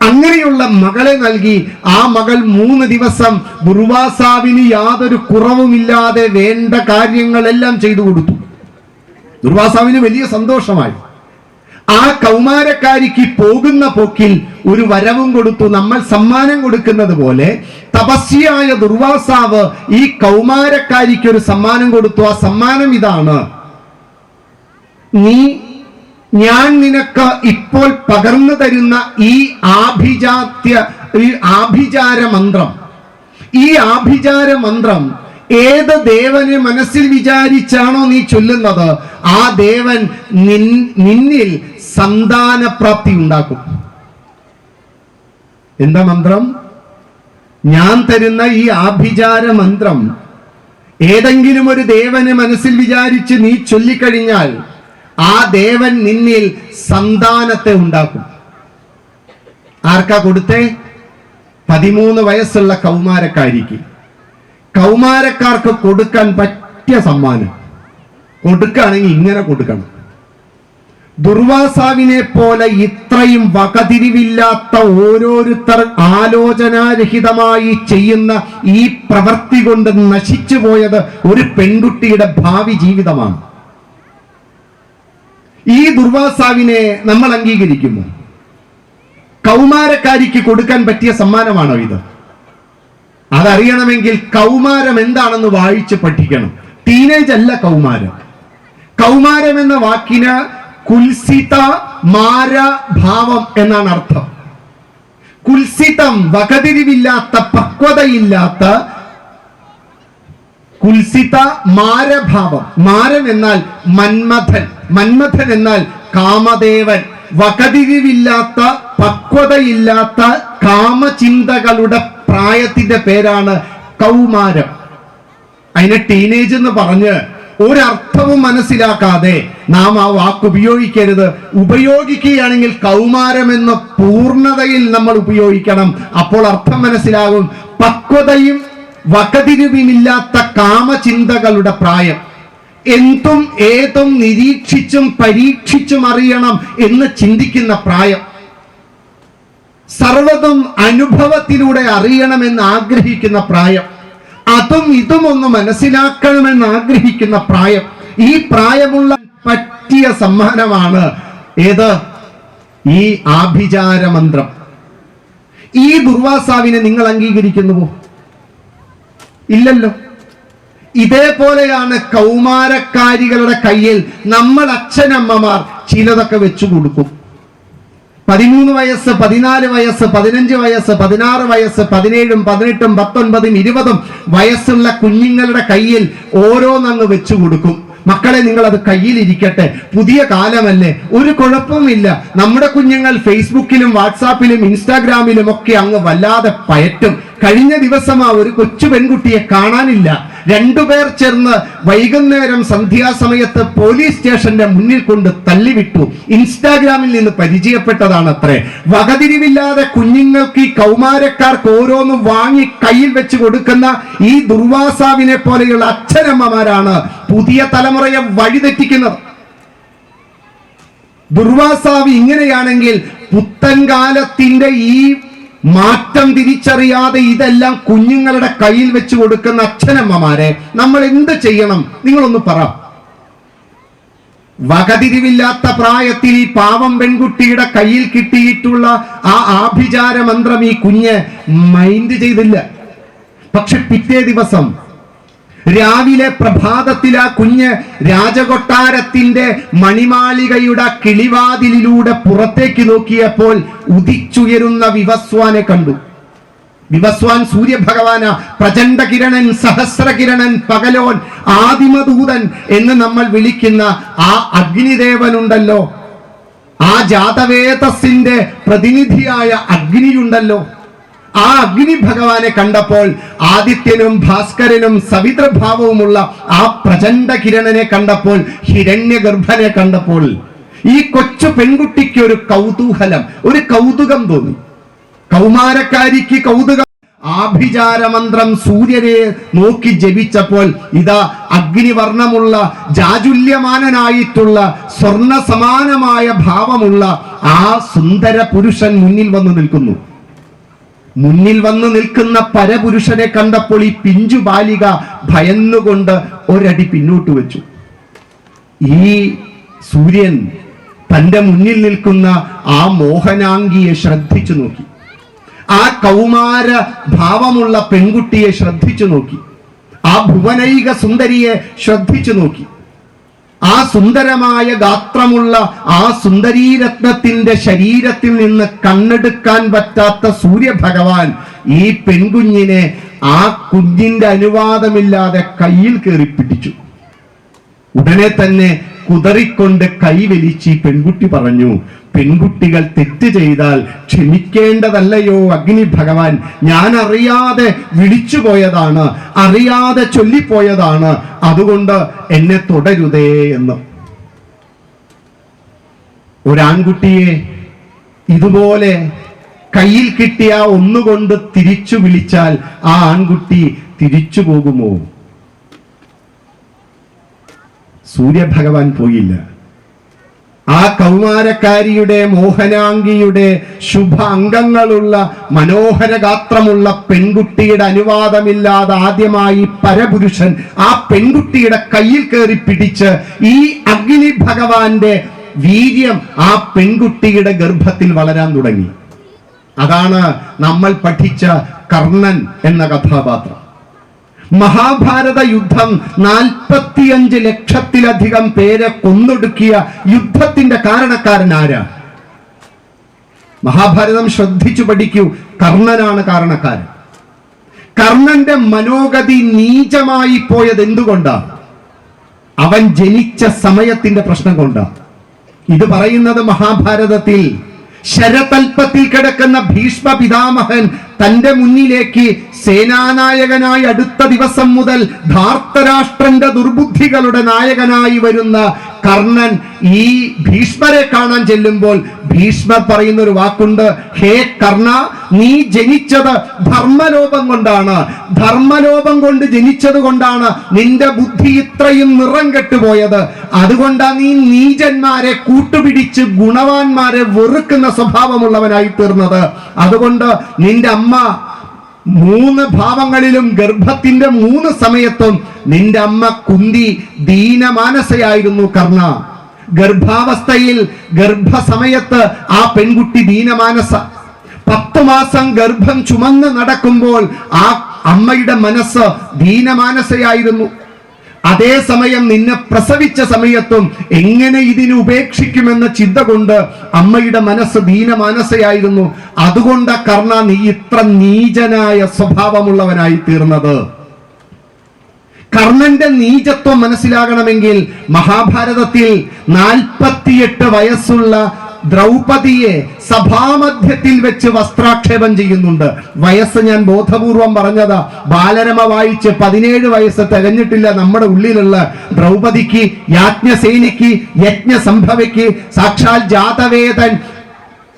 അങ്ങനെയുള്ള മകളെ നൽകി ആ മകൾ 3 ദിവസം ദുർവാസാവിന് യാതൊരു കുറവുമില്ലാതെ വേണ്ട കാര്യങ്ങളെല്ലാം ചെയ്തു കൊടുത്തു. ദുർവാസാവിന് വലിയ സന്തോഷമായി. ആ കൗമാരക്കാരിക്ക് പോകുന്ന പോക്കിൽ ഒരു വരവും കൊടുത്തു. നമ്മൾ സമ്മാനം കൊടുക്കുന്നത് പോലെ തപസ്വിയായ ദുർവാസാവ് ഈ കൗമാരക്കാരിക്ക് ഒരു സമ്മാനം കൊടുത്തു. ആ സമ്മാനം ഇതാണ്: നീ ഞാൻ നിനക്ക് ഇപ്പോൾ പകർന്നു തരുന്ന ഈ ആഭിചാര മന്ത്രം, ഈ ആഭിചാര മന്ത്രം ഏത് ദേവനെ മനസ്സിൽ വിചാരിച്ചാണോ നീ ചൊല്ലുന്നത്, ആ ദേവൻ നിന്നിൽ സന്താനപ്രാപ്തി ഉണ്ടാക്കും. എന്താ മന്ത്രം? ഞാൻ തരുന്ന ഈ ആഭിചാര മന്ത്രം ഏതെങ്കിലും ഒരു ദേവനെ മനസ്സിൽ വിചാരിച്ച് നീ ചൊല്ലിക്കഴിഞ്ഞാൽ ആ ദേവൻ നിന്നിൽ സന്താനത്തെ ഉണ്ടാക്കും. ആർക്കാ കൊടുത്തേ? 13 വയസ്സുള്ള കൗമാരക്കാരിക്ക്. കൗമാരക്കാർക്ക് കൊടുക്കാൻ പറ്റിയ സമ്മാനം. കൊടുക്കുകയാണെങ്കിൽ ഇങ്ങനെ കൊടുക്കണം. ദുർവാസാവിനെ പോലെ ഇത്രയും വകതിരിവില്ലാത്ത ഓരോരുത്തർ ആലോചനാരഹിതമായി ചെയ്യുന്ന ഈ പ്രവൃത്തി കൊണ്ട് നശിച്ചു പോയത് ഒരു പെൺകുട്ടിയുടെ ഭാവി ജീവിതമാണ്. ഈ ദുർവാസാവിനെ നമ്മൾ അംഗീകരിക്കുമോ? കൗമാരക്കാരിക്ക് കൊടുക്കാൻ പറ്റിയ സമ്മാനമാണോ ഇത്? അതറിയണമെങ്കിൽ കൗമാരം എന്താണെന്ന് വായിച്ച് പഠിക്കണം. ടീനേജ് അല്ല കൗമാരം. കൗമാരം എന്ന വാക്കിന് കുൽസിത മാര ഭാവം എന്നാണ് അർത്ഥം. കുൽസിതം വകതിരിവില്ലാത്ത, പക്വതയില്ലാത്ത, കുൽസിത മാരഭാവം. മാരൻ എന്നാൽ മന്മഥൻ, മന്മഥൻ എന്നാൽ കാമദേവൻ. വകതിരിവില്ലാത്ത, പക്വതയില്ലാത്ത കാമചിന്തകളുടെ പ്രായത്തിന്റെ പേരാണ് കൗമാരം. അതിനെ ടീനേജ് എന്ന് പറഞ്ഞ് ഒരർത്ഥവും മനസ്സിലാക്കാതെ നാം ആ വാക്ക് ഉപയോഗിക്കരുത്. ഉപയോഗിക്കുകയാണെങ്കിൽ കൗമാരം എന്ന പൂർണ്ണതയിൽ നമ്മൾ ഉപയോഗിക്കണം. അപ്പോൾ അർത്ഥം മനസ്സിലാകും. പക്വതയും വകതിരിവുമില്ലാത്ത കാമചിന്തകളുടെ പ്രായം. എന്തും ഏതും നിരീക്ഷിച്ചും പരീക്ഷിച്ചും അറിയണം എന്ന് ചിന്തിക്കുന്ന പ്രായം. സർവ്വതും അനുഭവത്തിലൂടെ അറിയണമെന്ന് ആഗ്രഹിക്കുന്ന പ്രായം. അതും ഇതും ഒന്ന് മനസ്സിലാക്കണമെന്ന് ആഗ്രഹിക്കുന്ന പ്രായം. ഈ പ്രായമുള്ള പറ്റിയ സമ്മാനമാണ് ഏത്? ഈ ആഭിചാര മന്ത്രം. ഈ ദുർവാസാവിനെ നിങ്ങൾ അംഗീകരിക്കുന്നുവോ? ഇല്ലല്ലോ. ഇതേപോലെയാണ് കൗമാരക്കാരികളുടെ കയ്യിൽ നമ്മൾ അച്ഛനമ്മമാർ ചിലതൊക്കെ വെച്ചു കൊടുക്കും. 13 വയസ്സ്, 14 വയസ്സ്, 15 വയസ്സ്, 16 വയസ്സ്, 17, 18, 19, 20 വയസ്സുള്ള കുഞ്ഞുങ്ങളുടെ കയ്യിൽ ഓരോന്നങ്ങ് വെച്ചു കൊടുക്കും. മക്കളെ, നിങ്ങൾ അത് കയ്യിലിരിക്കട്ടെ, പുതിയ കാലമല്ലേ, ഒരു കുഴപ്പമില്ല. നമ്മുടെ കുഞ്ഞുങ്ങൾ ഫേസ്ബുക്കിലും വാട്സാപ്പിലും ഇൻസ്റ്റാഗ്രാമിലും ഒക്കെ അങ്ങ് വല്ലാതെ പയറ്റും. കഴിഞ്ഞ ദിവസം ഒരു കൊച്ചു പെൺകുട്ടിയെ കാണാനില്ല. 2 പേർ ചേർന്ന് വൈകുന്നേരം സന്ധ്യാസമയത്ത് പോലീസ് സ്റ്റേഷന്റെ മുന്നിൽ കൊണ്ട് തള്ളിവിട്ടു. ഇൻസ്റ്റാഗ്രാമിൽ നിന്ന് പരിചയപ്പെട്ടതാണ് അത്രേ. വകതിരിവില്ലാതെ കുഞ്ഞുങ്ങൾക്ക്, ഈ കൗമാരക്കാർക്ക് ഓരോന്നും വാങ്ങി കയ്യിൽ വെച്ച് കൊടുക്കുന്ന ഈ ദുർവാസാവിനെ പോലെയുള്ള അച്ഛനമ്മമാരാണ് പുതിയ തലമുറയെ വഴിതെറ്റിക്കുന്നത്. ദുർവാസാവ് ഇങ്ങനെയാണെങ്കിൽ പുത്തൻ കാലത്തിന്റെ ഈ മാറ്റം തിരിച്ചറിയാതെ ഇതെല്ലാം കുഞ്ഞുങ്ങളുടെ കയ്യിൽ വെച്ച് കൊടുക്കുന്ന അച്ഛനമ്മമാരെ നമ്മൾ എന്ത് ചെയ്യണം? നിങ്ങളൊന്ന് പറ. വകതിരിവില്ലാത്ത പ്രായത്തിൽ ഈ പാവം പെൺകുട്ടിയുടെ കയ്യിൽ കിട്ടിയിട്ടുള്ള ആ ആഭിചാര മന്ത്രം ഈ കുഞ്ഞ് മൈൻഡ് ചെയ്തില്ല. പക്ഷെ പിറ്റേ ദിവസം രാവിലെ പ്രഭാതത്തിൽ ആ കുഞ്ഞ് രാജകൊട്ടാരത്തിന്റെ മണിമാളികയുടെ കിളിവാതിലിലൂടെ പുറത്തേക്ക് നോക്കിയപ്പോൾ ഉദിച്ചുയരുന്ന വിവസ്വാനെ കണ്ടു. വിവസ്വാൻ സൂര്യഭഗവാന, പ്രചണ്ഡകിരണൻ, സഹസ്രകിരണൻ, പകലോൻ, ആദിമദൂതൻ എന്ന് നമ്മൾ വിളിക്കുന്ന ആ അഗ്നിദേവനുണ്ടല്ലോ, ആ ജാതവേദസിന്റെ പ്രതിനിധിയായ അഗ്നിയുണ്ടല്ലോ, ആ അഗ്നി ഭഗവാനെ കണ്ടപ്പോൾ, ആദിത്യനും ഭാസ്കരനും സവിതൃഭാവവുമുള്ള ആ പ്രചണ്ഡ കിരണനെ കണ്ടപ്പോൾ, ഹിരണ്യഗർഭനെ കണ്ടപ്പോൾ ഈ കൊച്ചു പെൺകുട്ടിക്ക് ഒരു കൗതൂഹലം, ഒരു കൗതുകം തോന്നി. കൗമാരക്കാരിക്ക് കൗതുകം. ആഭിചാരമന്ത്രം സൂര്യനെ നോക്കി ജപിച്ചപ്പോൾ ഇതാ അഗ്നിവർണ്ണമുള്ള, ജാജുല്യമാനായിട്ടുള്ള, സ്വർണ്ണ സമാനമായ ഭാവമുള്ള ആ സുന്ദര പുരുഷൻ മുന്നിൽ വന്നു നിൽക്കുന്നു. മുന്നിൽ വന്നു നിൽക്കുന്ന പരപുരുഷനെ കണ്ടപ്പോൾ ഈ പിഞ്ചു ബാലിക ഭയന്നുകൊണ്ട് ഒരടി പിന്നോട്ട് വെച്ചു. ഈ സൂര്യൻ തന്റെ മുന്നിൽ നിൽക്കുന്ന ആ മോഹനാംഗിയെ ശ്രദ്ധിച്ചു നോക്കി. ആ കൗമാര ഭാവമുള്ള പെൺകുട്ടിയെ ശ്രദ്ധിച്ചു നോക്കി. ആ ഭുവനൈക സുന്ദരിയെ ശ്രദ്ധിച്ചു നോക്കി. ആ സുന്ദരമായ ഗാത്രമുള്ള ആ സുന്ദരീരത്നത്തിന്റെ ശരീരത്തിൽ നിന്ന് കണ്ണെടുക്കാൻ പറ്റാത്ത സൂര്യഭഗവാൻ ഈ പെൺകുഞ്ഞിനെ ആ കുഞ്ഞിന്റെ അനുവാദമില്ലാതെ കയ്യിൽ കയറി പിടിച്ചു. ഉടനെ തന്നെ കുതറിക്കൊണ്ട് കൈവലിച്ച് ഈ പെൺകുട്ടി പറഞ്ഞു, പെൺകുട്ടികൾ തെറ്റ് ചെയ്താൽ ക്ഷമിക്കേണ്ടതല്ലയോ അഗ്നി ഭഗവാൻ, ഞാൻ അറിയാതെ വിളിച്ചു പോയതാണ്, അറിയാതെ ചൊല്ലിപ്പോയതാണ്, അതുകൊണ്ട് എന്നെ തുടരുതേ എന്ന്. ഒരാൺകുട്ടിയെ ഇതുപോലെ കയ്യിൽ കിട്ടിയ ഒന്നുകൊണ്ട് തിരിച്ചു വിളിച്ചാൽ ആ ആൺകുട്ടി തിരിച്ചു പോകുമോ? സൂര്യഭഗവാൻ പോയില്ല. ആ കൗമാരക്കാരിയുടെ മോഹനാംഗിയുടെ ശുഭ അംഗങ്ങളുള്ള മനോഹര ഗാത്രമുള്ള പെൺകുട്ടിയുടെ അനുവാദമില്ലാതെ ആദ്യമായി പരപുരുഷൻ ആ പെൺകുട്ടിയുടെ കയ്യിൽ കയറി പിടിച്ച് ഈ അഗ്നി ഭഗവാന്റെ വീര്യം ആ പെൺകുട്ടിയുടെ ഗർഭത്തിൽ വളരാൻ തുടങ്ങി. അതാണ് നമ്മൾ പഠിച്ച കർണൻ എന്ന കഥാപാത്രം. മഹാഭാരത യുദ്ധം 45 ലക്ഷത്തിലധികം പേരെ കൊന്നൊടുക്കിയ യുദ്ധത്തിന്റെ കാരണക്കാരൻ ആരാ? മഹാഭാരതം ശ്രദ്ധിച്ചു പഠിക്കൂ. കർണനാണ് കാരണക്കാരൻ. കർണന്റെ മനോഗതി നീചമായി പോയത് എന്തുകൊണ്ടാ? അവൻ ജനിച്ച സമയത്തിന്റെ പ്രശ്നം കൊണ്ടാ. ഇത് പറയുന്നത് മഹാഭാരതത്തിൽ ശരതൽപ്പത്തിൽ കിടക്കുന്ന ഭീഷ്മ പിതാമഹൻ തന്റെ മുന്നിലേക്ക് സേനാനായകനായി അടുത്ത ദിവസം മുതൽ ധാർത്തരാഷ്ട്രന്റെ ദുർബുദ്ധികളുടെ നായകനായി വരുന്ന കർണൻ ഈ ഭീഷ്മരെ കാണാൻ ചെല്ലുമ്പോൾ ഭീഷ്മർ പറയുന്ന ഒരു വാക്കുണ്ട്, ഹേ കർണ, നീ ജനിച്ചത് ധർമ്മലോപം കൊണ്ടാണ്. ധർമ്മലോപം കൊണ്ട് ജനിച്ചത് കൊണ്ടാണ് നിന്റെ ബുദ്ധി ഇത്രയും നിറം കെട്ടുപോയത്. അതുകൊണ്ടാ നീ നീചന്മാരെ കൂട്ടുപിടിച്ച് ഗുണവാന്മാരെ വെറുക്കുന്ന സ്വഭാവമുള്ളവനായി തീർന്നത്. അതുകൊണ്ട് നിന്റെ അമ്മ 3 ഭാവങ്ങളിലും ഗർഭത്തിന്റെ 3 സമയത്തും നിന്റെ അമ്മ കുന്തി ദീനമാനസയായിരുന്നു കർണ. ഗർഭാവസ്ഥയിൽ ഗർഭസമയത്ത് ആ പെൺകുട്ടി ദീനമാനസ. 10 മാസം ഗർഭം ചുമന്ന് നടക്കുമ്പോൾ ആ അമ്മയുടെ മനസ്സ് ദീനമാനസയായിരുന്നു. അതേസമയം നിന്നെ പ്രസവിച്ച സമയത്തും എങ്ങനെ ഇതിനെ ഉപേക്ഷിക്കുമെന്ന ചിന്ത കൊണ്ട് അമ്മയുടെ മനസ്സ് ദീനമാനസയായിരുന്നു. അതുകൊണ്ട് കർണ നീ ഇത്ര നീചനായ സ്വഭാവമുള്ളവനായി തീർന്നത്. കർണന്റെ നീചത്വം മനസ്സിലാകണമെങ്കിൽ മഹാഭാരതത്തിൽ 48 വയസ്സുള്ള ദ്രൗപദിയെ സഭാമധ്യത്തിൽ വെച്ച് വസ്ത്രാക്ഷേപം ചെയ്യുന്നുണ്ട്. വയസ്സ് ഞാൻ ബോധപൂർവം പറഞ്ഞതാ. ബാലരമ വായിച്ച് 17 വയസ്സ് തികഞ്ഞിട്ടില്ല നമ്മുടെ ഉള്ളിലുള്ള ദ്രൗപദിക്ക്, യാജ്ഞസേനിക്ക്, യജ്ഞസംഭവയ്ക്ക് സാക്ഷാൽ ജാതവേദൻ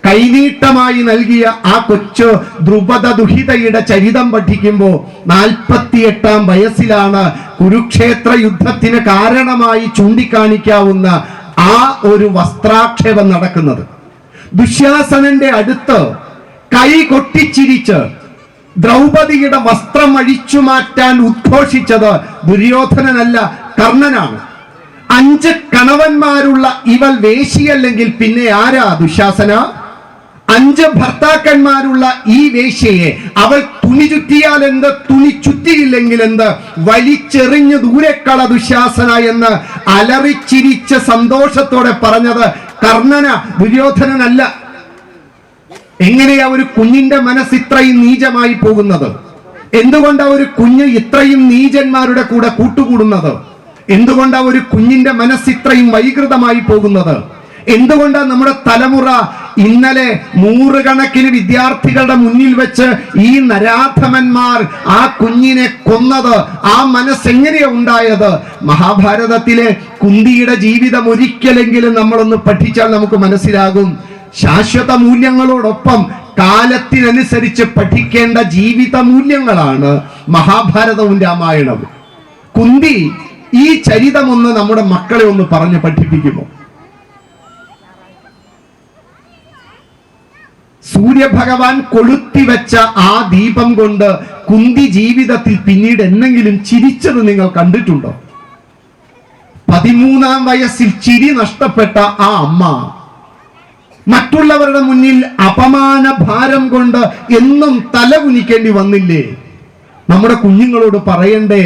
കൈനീട്ടമായി നൽകിയ ആ കൊച്ചു ദ്രുപദ ദുഹിതയുടെ ചരിതം പഠിക്കുമ്പോൾ 48-ാം വയസ്സിലാണ് കുരുക്ഷേത്ര യുദ്ധത്തിന് കാരണമായി ചൂണ്ടിക്കാണിക്കാവുന്ന ആ ഒരു വസ്ത്രാക്ഷേപം നടക്കുന്നത്. ദുശ്ശാസനന്റെ അടുത്ത് കൈ കൊട്ടിച്ചിരിച്ച് ദ്രൗപദിയുടെ വസ്ത്രം അഴിച്ചു മാറ്റാൻ ഉദ്ഘോഷിച്ചത് ദുര്യോധനനല്ല, കർണനാണ്. 5 കണവന്മാരുള്ള ഇവൾ വേശിയല്ലെങ്കിൽ പിന്നെ ആരാ ദുശ്ശാസന? 5 ഭർത്താക്കന്മാരുള്ള ഈ വേശ്യയെ അവൾ തുണി ചുറ്റിയാൽ എന്ത്, തുണി ചുറ്റിയില്ലെങ്കിൽ എന്ത്, വലിച്ചെറിഞ്ഞ് ദൂരെക്കള ദുശ്ശാസന എന്ന് അലറിച്ചിരിച്ച സന്തോഷത്തോടെ പറഞ്ഞത് കർണന, ദുര്യോധനനല്ല. എങ്ങനെയാ ഒരു കുഞ്ഞിന്റെ മനസ്സ് ഇത്രയും നീചമായി പോകുന്നത്? എന്തുകൊണ്ടാ ഒരു കുഞ്ഞ് ഇത്രയും നീചന്മാരുടെ കൂടെ കൂട്ടുകൂടുന്നത്? എന്തുകൊണ്ടാ ഒരു കുഞ്ഞിന്റെ മനസ്സ് ഇത്രയും വൈകൃതമായി പോകുന്നത്? എന്തുകൊണ്ടാണ് നമ്മുടെ തലമുറ ഇന്നലെ 100 കണക്കിന് വിദ്യാർത്ഥികളുടെ മുന്നിൽ വെച്ച് ഈ നരാധമന്മാർ ആ കുഞ്ഞിനെ കൊന്നത്? ആ മനസ്സെങ്ങനെയാ ഉണ്ടായത്? മഹാഭാരതത്തിലെ കുന്തിയുടെ ജീവിതം ഒരിക്കലെങ്കിലും നമ്മളൊന്ന് പഠിച്ചാൽ നമുക്ക് മനസ്സിലാകും. ശാശ്വത മൂല്യങ്ങളോടൊപ്പം കാലത്തിനനുസരിച്ച് പഠിക്കേണ്ട ജീവിത മൂല്യങ്ങളാണ് മഹാഭാരതവും രാമായണവും. കുന്തി ഈ ചരിതമൊന്ന് നമ്മുടെ മക്കളെ ഒന്ന് പറഞ്ഞ് പഠിപ്പിക്കുമോ? സൂര്യഭഗവാൻ കൊളുത്തിവെച്ച ആ ദീപം കൊണ്ട് കുന്തി ജീവിതത്തിൽ പിന്നീട് എന്തെങ്കിലും ചിരിച്ചത് നിങ്ങൾ കണ്ടിട്ടുണ്ടോ? 13-ാം വയസ്സിൽ ചിരി നഷ്ടപ്പെട്ട ആ അമ്മ മറ്റുള്ളവരുടെ മുന്നിൽ അപമാന ഭാരം കൊണ്ട് എന്നും തല കുനിക്കേണ്ടി വന്നില്ലേ? നമ്മുടെ കുഞ്ഞുങ്ങളോട് പറയണ്ടേ,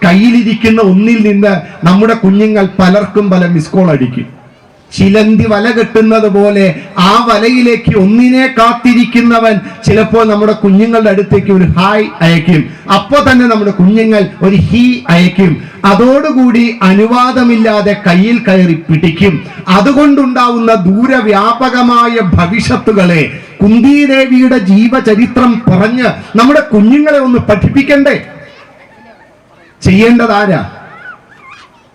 കയ്യിലിരിക്കുന്ന ഒന്നിൽ നിന്ന് നമ്മുടെ കുഞ്ഞുങ്ങൾ പലർക്കും പല മിസ് കോൾ അടിക്കും. ചിലന്തി വല കെട്ടുന്നത് പോലെ ആ വലയിലേക്ക് ഒന്നിനെ കാത്തിരിക്കുന്നവൻ ചിലപ്പോൾ നമ്മുടെ കുഞ്ഞുങ്ങളുടെ അടുത്തേക്ക് ഒരു ഹായ് അയക്കും. അപ്പോ തന്നെ നമ്മുടെ കുഞ്ഞുങ്ങൾ ഒരു ഹീ അയക്കും. അതോടുകൂടി അനുവാദമില്ലാതെ കയ്യിൽ കയറി പിടിക്കും. അതുകൊണ്ടുണ്ടാവുന്ന ദൂരവ്യാപകമായ ഭവിഷ്യത്തുകളെ കുന്തിദേവിയുടെ ജീവചരിത്രം പറഞ്ഞ് നമ്മുടെ കുഞ്ഞുങ്ങളെ ഒന്ന് പഠിപ്പിക്കണ്ടേ? ചെയ്യേണ്ടതാരാ?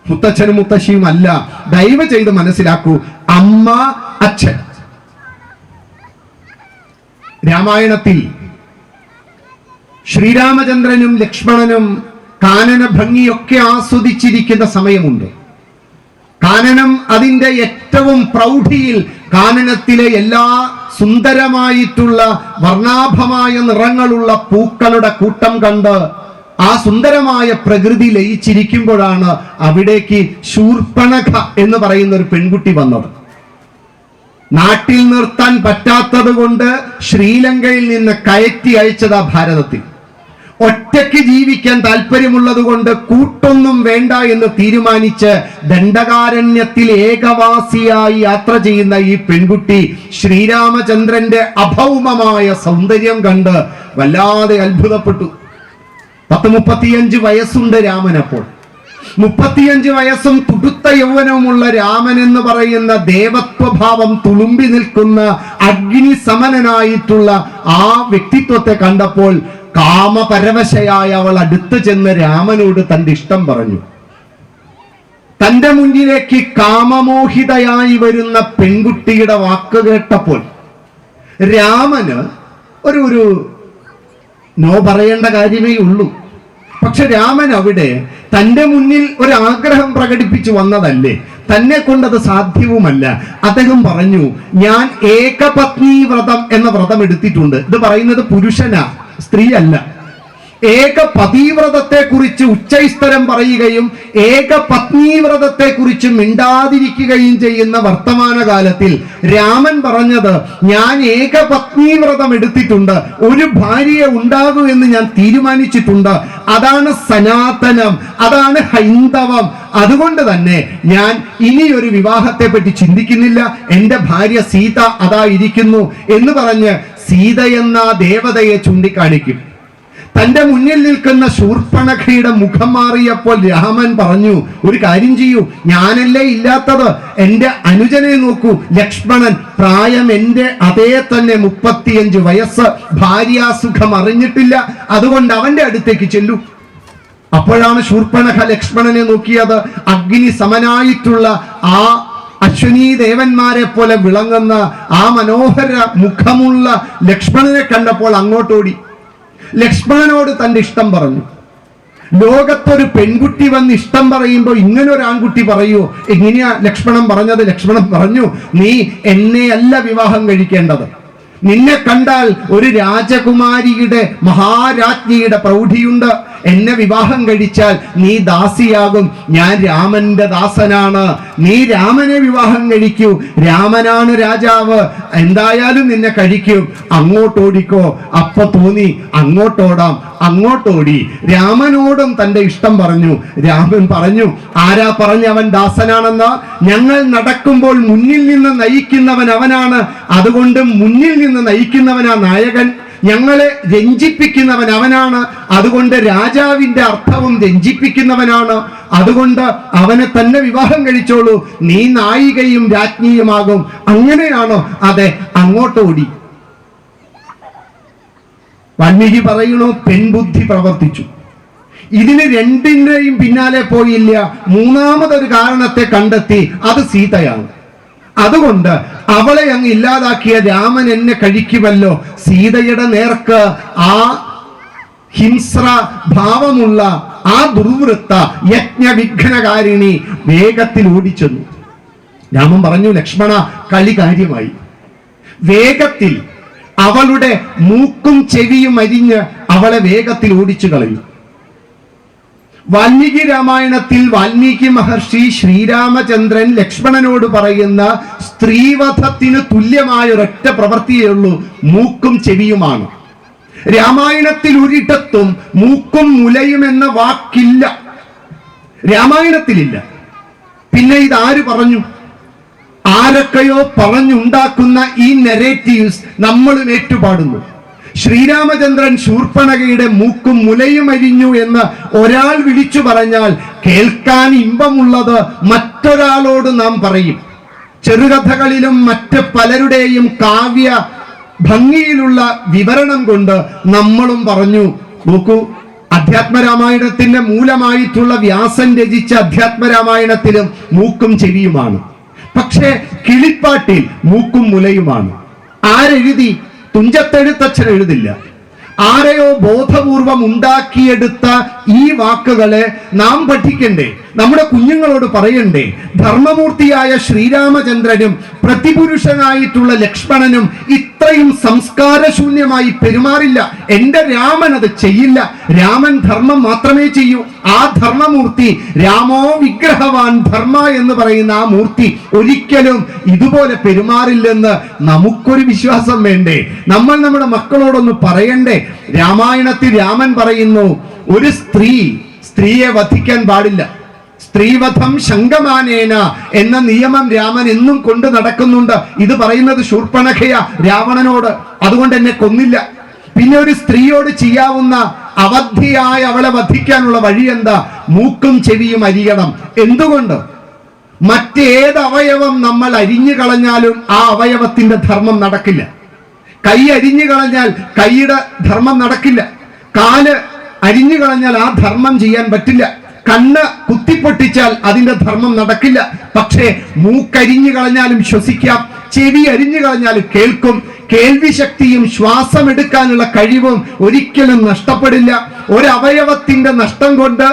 മുത്തച്ഛനും മുത്തശ്ശിയും അല്ല. ദയവ് ചെയ്ത് മനസ്സിലാക്കൂ, അമ്മ, അച്ഛൻ. രാമായണത്തിൽ ശ്രീരാമചന്ദ്രനും ലക്ഷ്മണനും കാനന ഭംഗിയൊക്കെ ആസ്വദിച്ചിരിക്കുന്ന സമയമുണ്ട്. കാനനം അതിന്റെ ഏറ്റവും പ്രൗഢിയിൽ, കാനനത്തിലെ എല്ലാ സുന്ദരമായിട്ടുള്ള വർണ്ണാഭമായ നിറങ്ങളുള്ള പൂക്കളുടെ കൂട്ടം കണ്ട് ആ സുന്ദരമായ പ്രകൃതി ലയിച്ചിരിക്കുമ്പോഴാണ് അവിടേക്ക് ശൂർപ്പണഖ എന്ന് പറയുന്ന ഒരു പെൺകുട്ടി വന്നത്. നാട്ടിൽ നിർത്താൻ പറ്റാത്തത് കൊണ്ട് ശ്രീലങ്കയിൽ നിന്ന് കയറ്റി അയച്ചതാ ഭാരതത്തിൽ. ഒറ്റയ്ക്ക് ജീവിക്കാൻ താല്പര്യമുള്ളത് കൊണ്ട് കൂട്ടൊന്നും വേണ്ട എന്ന് തീരുമാനിച്ച് ദണ്ഡകാരണ്യത്തിൽ ഏകവാസിയായി യാത്ര ചെയ്യുന്ന ഈ പെൺകുട്ടി ശ്രീരാമചന്ദ്രന്റെ അഭൗമമായ സൗന്ദര്യം കണ്ട് വല്ലാതെ അത്ഭുതപ്പെട്ടു. 35 വയസ്സുണ്ട് രാമൻ. അപ്പോൾ 35 വയസ്സും തുടുത്ത യൗവനവുമുള്ള രാമൻ എന്ന് പറയുന്ന ദേവത്വഭാവം തുളുമ്പി നിൽക്കുന്ന അഗ്നി സമനായിട്ടുള്ള ആ വ്യക്തിത്വത്തെ കണ്ടപ്പോൾ കാമപരവശയായ അവൾ അടുത്ത് ചെന്ന് രാമനോട് തന്റെ ഇഷ്ടം പറഞ്ഞു. തന്റെ മുന്നിലേക്ക് കാമമോഹിതയായി വരുന്ന പെൺകുട്ടിയുടെ വാക്ക് കേട്ടപ്പോൾ രാമന് ഒരു നോ പറയേണ്ട കാര്യമേ ഉള്ളൂ. പക്ഷെ രാമൻ അവിടെ തന്റെ മുന്നിൽ ഒരു ആഗ്രഹം പ്രകടിപ്പിച്ചു വന്നതല്ലേ, തന്നെ കൊണ്ടത് സാധ്യവുമല്ല. അദ്ദേഹം പറഞ്ഞു, ഞാൻ ഏകപത്നി വ്രതം എന്ന വ്രതം എടുത്തിട്ടുണ്ട്. ഇത് പറയുന്നത് പുരുഷനാ, സ്ത്രീ അല്ല. ഏകപതിവ്രതത്തെ കുറിച്ച് ഉച്ചൈസ്തരം പറയുകയും ഏകപത്നീവ്രതത്തെ കുറിച്ച് മിണ്ടാതിരിക്കുകയും ചെയ്യുന്ന വർത്തമാനകാലത്തിൽ രാമൻ പറഞ്ഞത്, ഞാൻ ഏകപത്നീവ്രതം എടുത്തിട്ടുണ്ട്, ഒരു ഭാര്യയെ ഉണ്ടാകൂ എന്ന് ഞാൻ തീരുമാനിച്ചിട്ടുണ്ട്. അതാണ് സനാതനം, അതാണ് ഹൈന്ദവം. അതുകൊണ്ട് തന്നെ ഞാൻ ഇനി ഒരു വിവാഹത്തെ പറ്റി ചിന്തിക്കുന്നില്ല. എന്റെ ഭാര്യ സീത അതായിരിക്കുന്നു എന്ന് പറഞ്ഞ് സീതയെന്ന ദേവതയെ ചൂണ്ടിക്കാണിക്കും. തന്റെ മുന്നിൽ നിൽക്കുന്ന ശൂർപ്പണഖയുടെ മുഖം മാറിയപ്പോൾ രാമൻ പറഞ്ഞു, ഒരു കാര്യം ചെയ്യൂ, ഞാനല്ലേ ഇല്ലാത്തത്, എന്റെ അനുജനെ നോക്കൂ, ലക്ഷ്മണൻ. പ്രായം എന്റെ അതേ തന്നെ, 35 വയസ്സ്, ഭാര്യാസുഖം അറിഞ്ഞിട്ടില്ല. അതുകൊണ്ട് അവന്റെ അടുത്തേക്ക് ചെല്ലൂ. അപ്പോഴാണ് ശൂർപ്പണഖ ലക്ഷ്മണനെ നോക്കിയത്. അഗ്നി സമനായിട്ടുള്ള ആ അശ്വനീ ദേവന്മാരെ പോലെ വിളങ്ങുന്ന ആ മനോഹര മുഖമുള്ള ലക്ഷ്മണനെ കണ്ടപ്പോൾ അങ്ങോട്ടോടി. ലക്ഷ്മണനോട് തന്റെ ഇഷ്ടം പറഞ്ഞു. ലോകത്തൊരു പെൺകുട്ടി വന്ന് ഇഷ്ടം പറയുമ്പോൾ ഇങ്ങനെ ഒരു ആൺകുട്ടി പറയൂ? എങ്ങനെയാ ലക്ഷ്മണൻ പറഞ്ഞത്? ലക്ഷ്മണൻ പറഞ്ഞു, നീ എന്നെയല്ല വിവാഹം കഴിക്കേണ്ടത്. നിന്നെ കണ്ടാൽ ഒരു രാജകുമാരിയുടെ, മഹാരാജ്ഞിയുടെ പ്രൗഢിയുണ്ട്. എന്നെ വിവാഹം കഴിച്ചാൽ നീ ദാസിയാകും. ഞാൻ രാമന്റെ ദാസനാണ്. നീ രാമനെ വിവാഹം കഴിക്കൂ. രാമനാണ് രാജാവ്. എന്തായാലും നിന്നെ കഴിക്കും. അങ്ങോട്ടോടിക്കോ. അപ്പൊ തോന്നി അങ്ങോട്ടോടാം. അങ്ങോട്ടോടി. രാമനോടും തന്റെ ഇഷ്ടം പറഞ്ഞു. രാമൻ പറഞ്ഞു, ആരാ പറഞ്ഞ അവൻ ദാസനാണെന്ന്? ഞങ്ങൾ നടക്കുമ്പോൾ മുന്നിൽ നിന്ന് നയിക്കുന്നവൻ അവനാണ്. അതുകൊണ്ട് മുന്നിൽ നിന്ന് നയിക്കുന്നവനാ നായകൻ. ഞങ്ങളെ രഞ്ജിപ്പിക്കുന്നവൻ അവനാണ്. അതുകൊണ്ട് രാജാവിന്റെ അർത്ഥവും രഞ്ജിപ്പിക്കുന്നവനാണ്. അതുകൊണ്ട് അവനെ തന്നെ വിവാഹം കഴിച്ചോളൂ. നീ നായികയും രാജ്ഞിയുമാകും. അങ്ങനെയാണോ? അതെ. അങ്ങോട്ടോടി. വാൽമീകി പറയുന്നു, പെൺബുദ്ധി പ്രവർത്തിച്ചു. ഇതിന് രണ്ടിന്റെയും പിന്നാലെ പോയില്ല. മൂന്നാമതൊരു കാരണത്തെ കണ്ടെത്തി. അത് സീതയാണ്. അതുകൊണ്ട് അവളെ അങ്ങ് ഇല്ലാതാക്കിയ രാമൻ എന്നെ കഴിക്കുമല്ലോ. സീതയുടെ നേർക്ക് ആ ഹിംസ്ര ഭാവമുള്ള ആ ദുർവൃത്ത യജ്ഞവിഘ്നകാരിണി വേഗത്തിൽ ഓടിച്ചെന്നു. രാമൻ പറഞ്ഞു, ലക്ഷ്മണ, കളി കാര്യമായി. വേഗത്തിൽ അവളുടെ മൂക്കും ചെവിയും അരിഞ്ഞ് അവളെ വേഗത്തിൽ ഓടിച്ചു കളഞ്ഞു. വാൽമീകി രാമായണത്തിൽ വാൽമീകി മഹർഷി ശ്രീരാമചന്ദ്രൻ ലക്ഷ്മണനോട് പറയുന്ന സ്ത്രീവധത്തിന് തുല്യമായ ഒരൊറ്റ പ്രവൃത്തിയേ ഉള്ളൂ, മൂക്കും ചെവിയുമാണ്. രാമായണത്തിൽ ഒരിടത്തും മൂക്കും മുലയും എന്ന വാക്കില്ല. രാമായണത്തിലില്ല. പിന്നെ ഇതാര് പറഞ്ഞു? ആരൊക്കെയോ പറഞ്ഞുണ്ടാക്കുന്ന ഈ നെറേറ്റീവ്സ് നമ്മളും ഏറ്റുപാടുന്നു. ശ്രീരാമചന്ദ്രൻ ശൂർപ്പണഖയുടെ മൂക്കും മുലയും അരിഞ്ഞു എന്ന് ഒരാൾ വിളിച്ചു പറഞ്ഞാൽ കേൾക്കാൻ ഇമ്പമുള്ളത് മറ്റൊരാളോട് നാം പറയും. ചെറുകഥകളിലും മറ്റ് പലരുടെയും കാവ്യ ഭംഗിയിലുള്ള വിവരണം കൊണ്ട് നമ്മളും പറഞ്ഞു. നോക്കൂ, അധ്യാത്മരാമായണത്തിന്റെ മൂലമായിട്ടുള്ള വ്യാസൻ രചിച്ച അധ്യാത്മരാമായണത്തിലും മൂക്കും ചെവിയുമാണ്. പക്ഷേ കിളിപ്പാട്ടിൽ മൂക്കും മുലയുമാണ്. ആരെഴുതി? തുഞ്ചത്തെഴുത്തച്ഛൻ എഴുതില്ല. ആരെയോ ബോധപൂർവം ഉണ്ടാക്കിയെടുത്ത ഈ വാക്കുകളെ നാം പഠിക്കണ്ടേ? നമ്മുടെ കുഞ്ഞുങ്ങളോട് പറയണ്ടേ? ധർമ്മമൂർത്തിയായ ശ്രീരാമചന്ദ്രനും പ്രതിപുരുഷനായിട്ടുള്ള ലക്ഷ്മണനും ഇത്രയും സംസ്കാരശൂന്യമായി പെരുമാറില്ല. എന്റെ രാമൻ അത് ചെയ്യില്ല. രാമൻ ധർമ്മം മാത്രമേ ചെയ്യൂ. ആ ധർമ്മമൂർത്തി, രാമോ വിഗ്രഹവാൻ ധർമ്മ എന്ന് പറയുന്ന ആ മൂർത്തി ഒരിക്കലും ഇതുപോലെ പെരുമാറില്ലെന്ന് നമുക്കൊരു വിശ്വാസം വേണ്ടേ? നമ്മൾ നമ്മുടെ മക്കളോടൊന്ന് പറയണ്ടേ? രാമായണത്തിൽ രാമൻ പറയുന്നു, ഒരു സ്ത്രീയെ വധിക്കാൻ പാടില്ല. സ്ത്രീവധം ശങ്കമാനേന എന്ന നിയമം രാമൻ എന്നും കൊണ്ട് നടക്കുന്നുണ്ട്. ഇത് പറയുന്നത് ശൂർപ്പണഖയ രാവണനോട്. അതുകൊണ്ട് എന്നെ കൊന്നില്ല. പിന്നെ ഒരു സ്ത്രീയോട് ചെയ്യാവുന്ന അവധിയായ അവളെ വധിക്കാനുള്ള വഴി എന്താ? മൂക്കും ചെവിയും അരിയണം. എന്തുകൊണ്ട്? മറ്റേത് അവയവം നമ്മൾ അരിഞ്ഞു കളഞ്ഞാലും ആ അവയവത്തിന്റെ ധർമ്മം നടക്കില്ല. കൈ അരിഞ്ഞു കളഞ്ഞാൽ കൈയുടെ ധർമ്മം നടക്കില്ല. കാല് അരിഞ്ഞു കളഞ്ഞാൽ ആ ധർമ്മം ചെയ്യാൻ പറ്റില്ല. കണ്ണ് കുത്തിപ്പൊട്ടിച്ചാൽ അതിന്റെ ധർമ്മം നടക്കില്ല. പക്ഷേ മൂക്കരിഞ്ഞു കളഞ്ഞാലും ശ്വസിക്കാം, ചെവി അരിഞ്ഞു കളഞ്ഞാലും കേൾക്കും. കേൾവി ശക്തിയും ശ്വാസം എടുക്കാനുള്ള കഴിവും ഒരിക്കലും നഷ്ടപ്പെടില്ല. ഒരവയവത്തിന്റെ നഷ്ടം കൊണ്ട്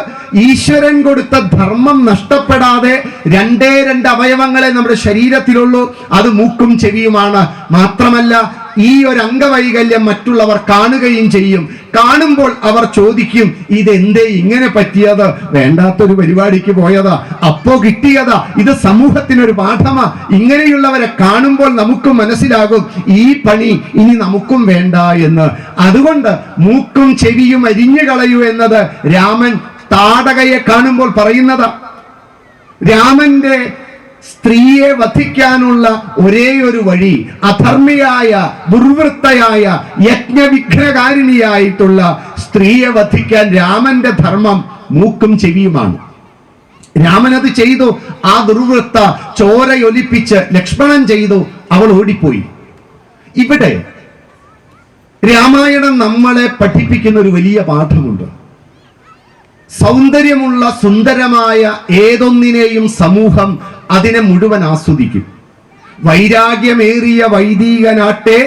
ഈശ്വരൻ കൊടുത്ത ധർമ്മം നഷ്ടപ്പെടാതെ രണ്ടേ രണ്ട് അവയവങ്ങളെ നമ്മുടെ ശരീരത്തിലുള്ളൂ. അത് മൂക്കും ചെവിയുമാണ്. മാത്രമല്ല, ഈ ഒരു അംഗവൈകല്യം മറ്റുള്ളവർ കാണുകയും ചെയ്യും. കാണുമ്പോൾ അവർ ചോദിക്കും, ഇതെന്തേ ഇങ്ങനെ പറ്റിയത്? വേണ്ടാത്തൊരു പരിപാടിക്ക് പോയതാ, അപ്പോ കിട്ടിയതാ. ഇത് സമൂഹത്തിനൊരു പാഠമാ. ഇങ്ങനെയുള്ളവരെ കാണുമ്പോൾ നമുക്ക് മനസ്സിലാകും ഈ പണി ഇനി നമുക്കും വേണ്ട എന്ന്. അതുകൊണ്ട് മൂക്കും ചെവിയും അരിഞ്ഞു കളയൂ എന്നത് രാമൻ താടകയെ കാണുമ്പോൾ പറയുന്നതാ. രാമന്റെ സ്ത്രീയെ വധിക്കാനുള്ള ഒരേ ഒരു വഴി, അധർമ്മിയായ ദുർവൃത്തയായ യജ്ഞവിഘ്നകാരിണിയായിട്ടുള്ള സ്ത്രീയെ വധിക്കാൻ രാമന്റെ ധർമ്മം മൂക്കും ചെവിയുമാണ്. രാമൻ അത് ചെയ്തു. ആ ദുർവൃത്ത ചോരയൊലിപ്പിച്ച് ലക്ഷ്മണൻ ചെയ്തു. അവൾ ഓടിപ്പോയി. ഇവിടെ രാമായണം നമ്മളെ പഠിപ്പിക്കുന്ന ഒരു വലിയ പാഠമുണ്ട്. സൗന്ദര്യമുള്ള സുന്ദരമായ ഏതൊന്നിനെയും സമൂഹം അതിനെ മുഴുവൻ ആസ്വദിക്കും. വൈരാഗ്യമേറിയ വൈദികനാട്ടെ,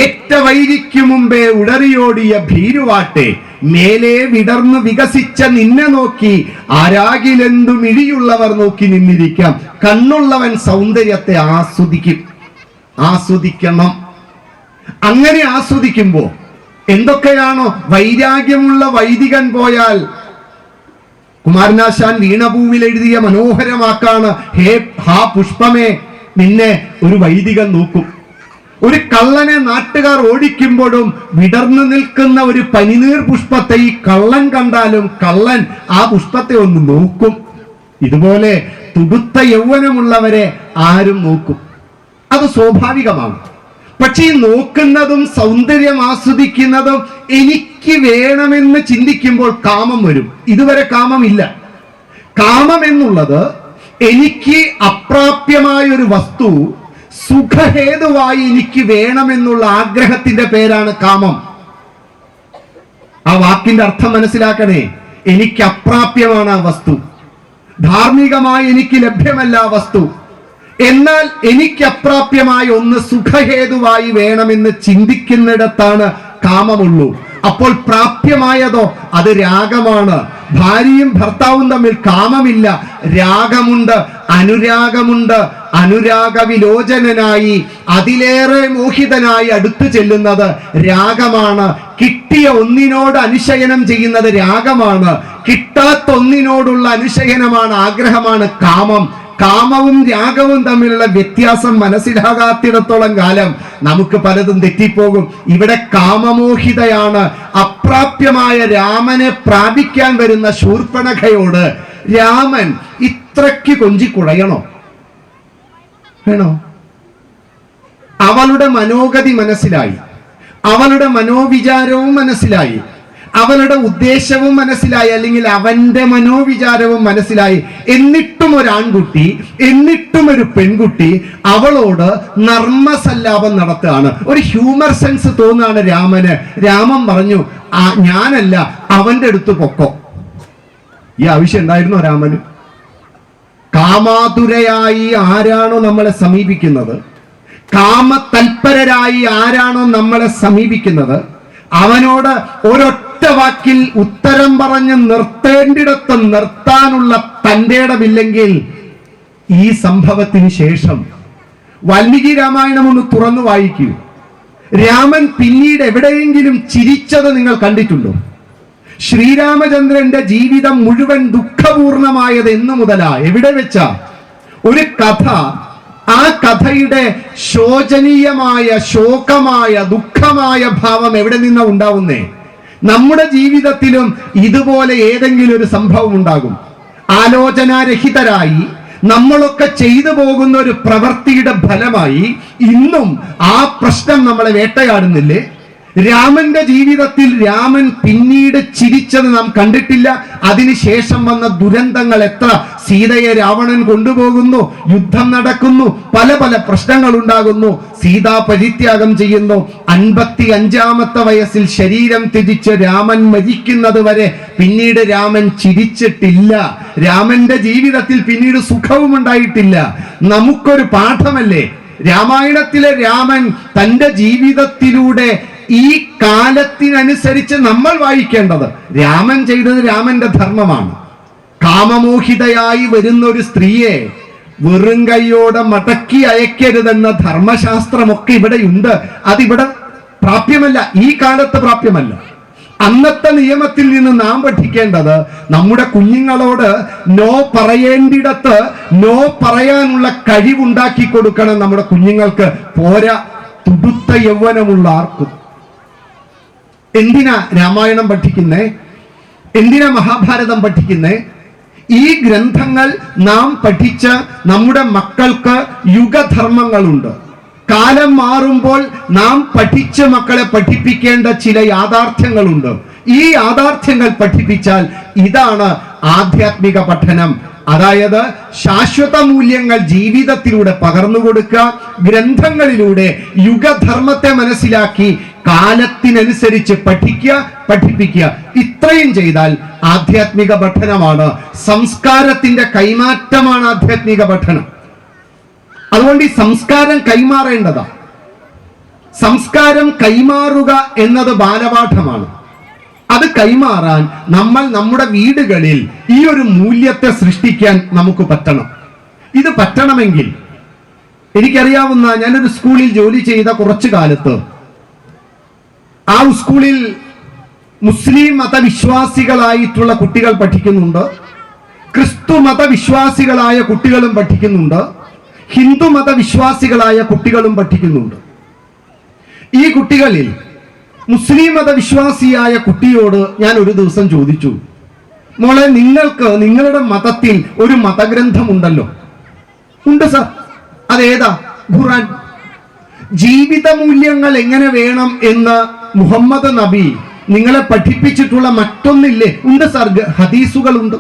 ഏറ്റ വൈരിക്കു മുമ്പേ ഉടറിയോടിയ ഭീരുവാട്ടെ, മേലെ വിടർന്നു വികസിച്ച നിന്നെ നോക്കി ആരാകിലെന്തു മിഴിയുള്ളവർ നോക്കി നിന്നിരിക്കാം. കണ്ണുള്ളവൻ സൗന്ദര്യത്തെ ആസ്വദിക്കണം. അങ്ങനെ ആസ്വദിക്കുമ്പോ എന്തൊക്കെയാണോ വൈരാഗ്യമുള്ള വൈദികൻ പോയാൽ, കുമാരനാശാൻ വീണപൂവിൽ എഴുതിയ മനോഹരമാക്കാണ്, ഹാ പുഷ്പമേ, നിന്നെ ഒരു വൈദികൻ നോക്കും. ഒരു കള്ളനെ നാട്ടുകാർ ഓടിക്കുമ്പോഴും വിടർന്നു നിൽക്കുന്ന ഒരു പനിനീർ പുഷ്പത്തെ ഈ കള്ളൻ കണ്ടാലും കള്ളൻ ആ പുഷ്പത്തെ ഒന്ന് നോക്കും. ഇതുപോലെ തുടുത്ത യൗവനമുള്ളവരെ ആരും നോക്കും. അത് സ്വാഭാവികമാണ്. പക്ഷെ ഈ നോക്കുന്നതും സൗന്ദര്യം ആസ്വദിക്കുന്നതും എനിക്ക് വേണമെന്ന് ചിന്തിക്കുമ്പോൾ കാമം വരും. ഇതുവരെ കാമമില്ല. കാമം എന്നുള്ളത് എനിക്ക് അപ്രാപ്യമായ ഒരു വസ്തു സുഖഹേതുവായി എനിക്ക് വേണമെന്നുള്ള ആഗ്രഹത്തിന്റെ പേരാണ് കാമം. ആ വാക്കിന്റെ അർത്ഥം മനസ്സിലാക്കണേ. എനിക്ക് അപ്രാപ്യമാണ് ആ വസ്തു. ധാർമ്മികമായി എനിക്ക് ലഭ്യമല്ല ആ വസ്തു. എന്നാൽ എനിക്ക് അപ്രാപ്യമായ ഒന്ന് സുഖഹേതുവായി വേണമെന്ന് ചിന്തിക്കുന്നിടത്താണ് കാമമുള്ളൂ. അപ്പോൾ പ്രാപ്യമായതോ അത് രാഗമാണ്. ഭാര്യയും ഭർത്താവും തമ്മിൽ കാമമില്ല, രാഗമുണ്ട്, അനുരാഗമുണ്ട്. അനുരാഗ വിലോചനായി അതിലേറെ മോഹിതനായി അടുത്തു ചെല്ലുന്നത് രാഗമാണ്. കിട്ടിയ ഒന്നിനോട് അനുശയനം ചെയ്യുന്നത് രാഗമാണ്. കിട്ടാത്ത ഒന്നിനോടുള്ള അനുശയനമാണ്, ആഗ്രഹമാണ് കാമം. കാമവും രാഗവും തമ്മിലുള്ള വ്യത്യാസം മനസ്സിലാകാത്തിടത്തോളം കാലം നമുക്ക് പലതും തെറ്റിപ്പോകും. ഇവിടെ കാമമോഹിതയാണ്. അപ്രാപ്യമായ രാമനെ പ്രാപിക്കാൻ വരുന്ന ശൂർപ്പണഖയോട് രാമൻ ഇത്രയ്ക്ക് കൊഞ്ചിക്കുഴയണോ? വേണോ? അവളുടെ മനോഗതി മനസ്സിലായി, അവളുടെ മനോവിചാരവും മനസ്സിലായി, അവളുടെ ഉദ്ദേശവും മനസ്സിലായി, അല്ലെങ്കിൽ അവന്റെ മനോവിചാരവും മനസ്സിലായി. എന്നിട്ടും ഒരു ആൺകുട്ടി, എന്നിട്ടും ഒരു പെൺകുട്ടി അവളോട് നർമ്മസല്ലാപം നടത്തുകയാണ്. ഒരു ഹ്യൂമർ സെൻസ് തോന്നുകയാണ് രാമന്. രാമൻ പറഞ്ഞു, ഞാനല്ല, അവന്റെ അടുത്ത് പൊക്കോ. ഈ ആവശ്യം ഉണ്ടായിരുന്നോ രാമന്? കാമാതുരയായി ആരാണോ നമ്മളെ സമീപിക്കുന്നത്, കാമതൽപരരായി ആരാണോ നമ്മളെ സമീപിക്കുന്നത്, അവനോട് ഒരൊറ്റ വാക്കിൽ ഉത്തരം പറഞ്ഞ് നിർത്തേണ്ടിടത്ത് നിർത്താനുള്ള തന്റെ ഇടമില്ലെങ്കിൽ ഈ സംഭവത്തിന് ശേഷം വാൽമീകി രാമായണം ഒന്ന് തുറന്നു വായിക്കൂ. രാമൻ പിന്നീട് എവിടെയെങ്കിലും ചിരിച്ചത് നിങ്ങൾ കണ്ടിട്ടുണ്ടോ? ശ്രീരാമചന്ദ്രന്റെ ജീവിതം മുഴുവൻ ദുഃഖപൂർണമായത് എന്നു മുതലാ? എവിടെ വെച്ചാ? ഒരു കഥ, ആ കഥയുടെ ശോചനീയമായ, ശോകമായ, ദുഃഖമായ ഭാവം എവിടെ നിന്നാ ഉണ്ടാവുന്നേ? നമ്മുടെ ജീവിതത്തിലും ഇതുപോലെ ഏതെങ്കിലും ഒരു സംഭവം ഉണ്ടാകും. ആലോചനാരഹിതരായി നമ്മളൊക്കെ ചെയ്തു പോകുന്ന ഒരു പ്രവൃത്തിയുടെ ഫലമായി ഇന്നും ആ പ്രശ്നം നമ്മളെ വേട്ടയാടുന്നില്ലേ? രാമന്റെ ജീവിതത്തിൽ രാമൻ പിന്നീട് ചിരിച്ചത് നാം കണ്ടിട്ടില്ല. അതിനുശേഷം വന്ന ദുരന്തങ്ങൾ എത്ര! സീതയെ രാവണൻ കൊണ്ടുപോകുന്നു, യുദ്ധം നടക്കുന്നു, പല പല പ്രശ്നങ്ങൾ ഉണ്ടാകുന്നു, സീത പരിത്യാഗം ചെയ്യുന്നു. 55-ാമത്തെ വയസ്സിൽ ശരീരം ത്യജിച്ച് രാമൻ മരിക്കുന്നത് വരെ പിന്നീട് രാമൻ ചിരിച്ചിട്ടില്ല. രാമന്റെ ജീവിതത്തിൽ പിന്നീട് സുഖവും ഉണ്ടായിട്ടില്ല. നമുക്കൊരു പാഠമല്ലേ രാമായണത്തിലെ രാമൻ തന്റെ ജീവിതത്തിലൂടെ ഈ കാലത്തിനനുസരിച്ച് നമ്മൾ വായിക്കേണ്ടത്. രാമൻ ചെയ്തത് രാമന്റെ ധർമ്മമാണ്. കാമമോഹിതയായി വരുന്ന ഒരു സ്ത്രീയെ വെറും കൈയോടെ മടക്കി അയക്കരുതെന്ന ധർമ്മശാസ്ത്രമൊക്കെ ഇവിടെയുണ്ട്. അതിവിടെ പ്രാപ്യമല്ല, ഈ കാലത്ത് പ്രാപ്യമല്ല. അന്നത്തെ നിയമത്തിൽ നിന്ന് നാം പഠിക്കേണ്ടത് നമ്മുടെ കുഞ്ഞുങ്ങളോട് നോ പറയേണ്ടിടത്ത് നോ പറയാനുള്ള കഴിവുണ്ടാക്കി കൊടുക്കണം നമ്മുടെ കുഞ്ഞുങ്ങൾക്ക്. പോരാ, തുടുത്ത യൗവനമുള്ള ആർക്കും. എന്തിനാ രാമായണം പഠിക്കുന്നേ? എന്തിനാ മഹാഭാരതം പഠിക്കുന്നേ? ഈ ഗ്രന്ഥങ്ങൾ നാം പഠിച്ച നമ്മുടെ മക്കൾക്ക് യുഗധർമ്മങ്ങളുണ്ട്. കാലം മാറുമ്പോൾ നാം പഠിച്ച് മക്കളെ പഠിപ്പിക്കേണ്ട ചില യാഥാർത്ഥ്യങ്ങളുണ്ട്. ഈ യാഥാർത്ഥ്യങ്ങൾ പഠിപ്പിച്ചാൽ ഇതാണ് ആധ്യാത്മിക പഠനം. അതായത് ശാശ്വത മൂല്യങ്ങൾ ജീവിതത്തിലൂടെ പകർന്നു കൊടുക്കുക, ഗ്രന്ഥങ്ങളിലൂടെ യുഗധർമ്മത്തെ മനസ്സിലാക്കി കാലത്തിനനുസരിച്ച് പഠിപ്പിക്കുക. ഇത്രയും ചെയ്താൽ ആധ്യാത്മിക പഠനമാണ്, സംസ്കാരത്തിന്റെ കൈമാറ്റമാണ് ആധ്യാത്മിക പഠനം. അതുകൊണ്ട് ഈ സംസ്കാരം കൈമാറേണ്ടതാണ്. സംസ്കാരം കൈമാറുക എന്നത് ബാലപാഠമാണ്. അത് കൈമാറാൻ നമ്മൾ നമ്മുടെ വീടുകളിൽ ഈ ഒരു മൂല്യത്തെ സൃഷ്ടിക്കാൻ നമുക്ക് പറ്റണം. ഇത് പറ്റണമെങ്കിൽ എനിക്കറിയാവുന്ന, ഞാനൊരു സ്കൂളിൽ ജോലി ചെയ്ത കുറച്ചു കാലത്ത് ആ സ്കൂളിൽ മുസ്ലിം മതവിശ്വാസികളായിട്ടുള്ള കുട്ടികൾ പഠിക്കുന്നുണ്ട്, ക്രിസ്തു മതവിശ്വാസികളായ കുട്ടികളും പഠിക്കുന്നുണ്ട്, ഹിന്ദു മതവിശ്വാസികളായ കുട്ടികളും പഠിക്കുന്നുണ്ട്. ഈ കുട്ടികളിൽ മുസ്ലിം മതവിശ്വാസിയായ കുട്ടിയോട് ഞാൻ ഒരു ദിവസം ചോദിച്ചു, മോളെ, നിങ്ങൾക്ക് നിങ്ങളുടെ മതത്തിൽ ഒരു മതഗ്രന്ഥമുണ്ടല്ലോ? ഉണ്ട് സർ. അതേതാ? ഖുർആൻ. ജീവിത മൂല്യങ്ങൾ എങ്ങനെ വേണം എന്ന് മുഹമ്മദ് നബി നിങ്ങളെ പഠിപ്പിച്ചിട്ടുള്ള മറ്റൊന്നില്ലേ? ഉണ്ട് സർ, ഹദീസുകളുണ്ട്.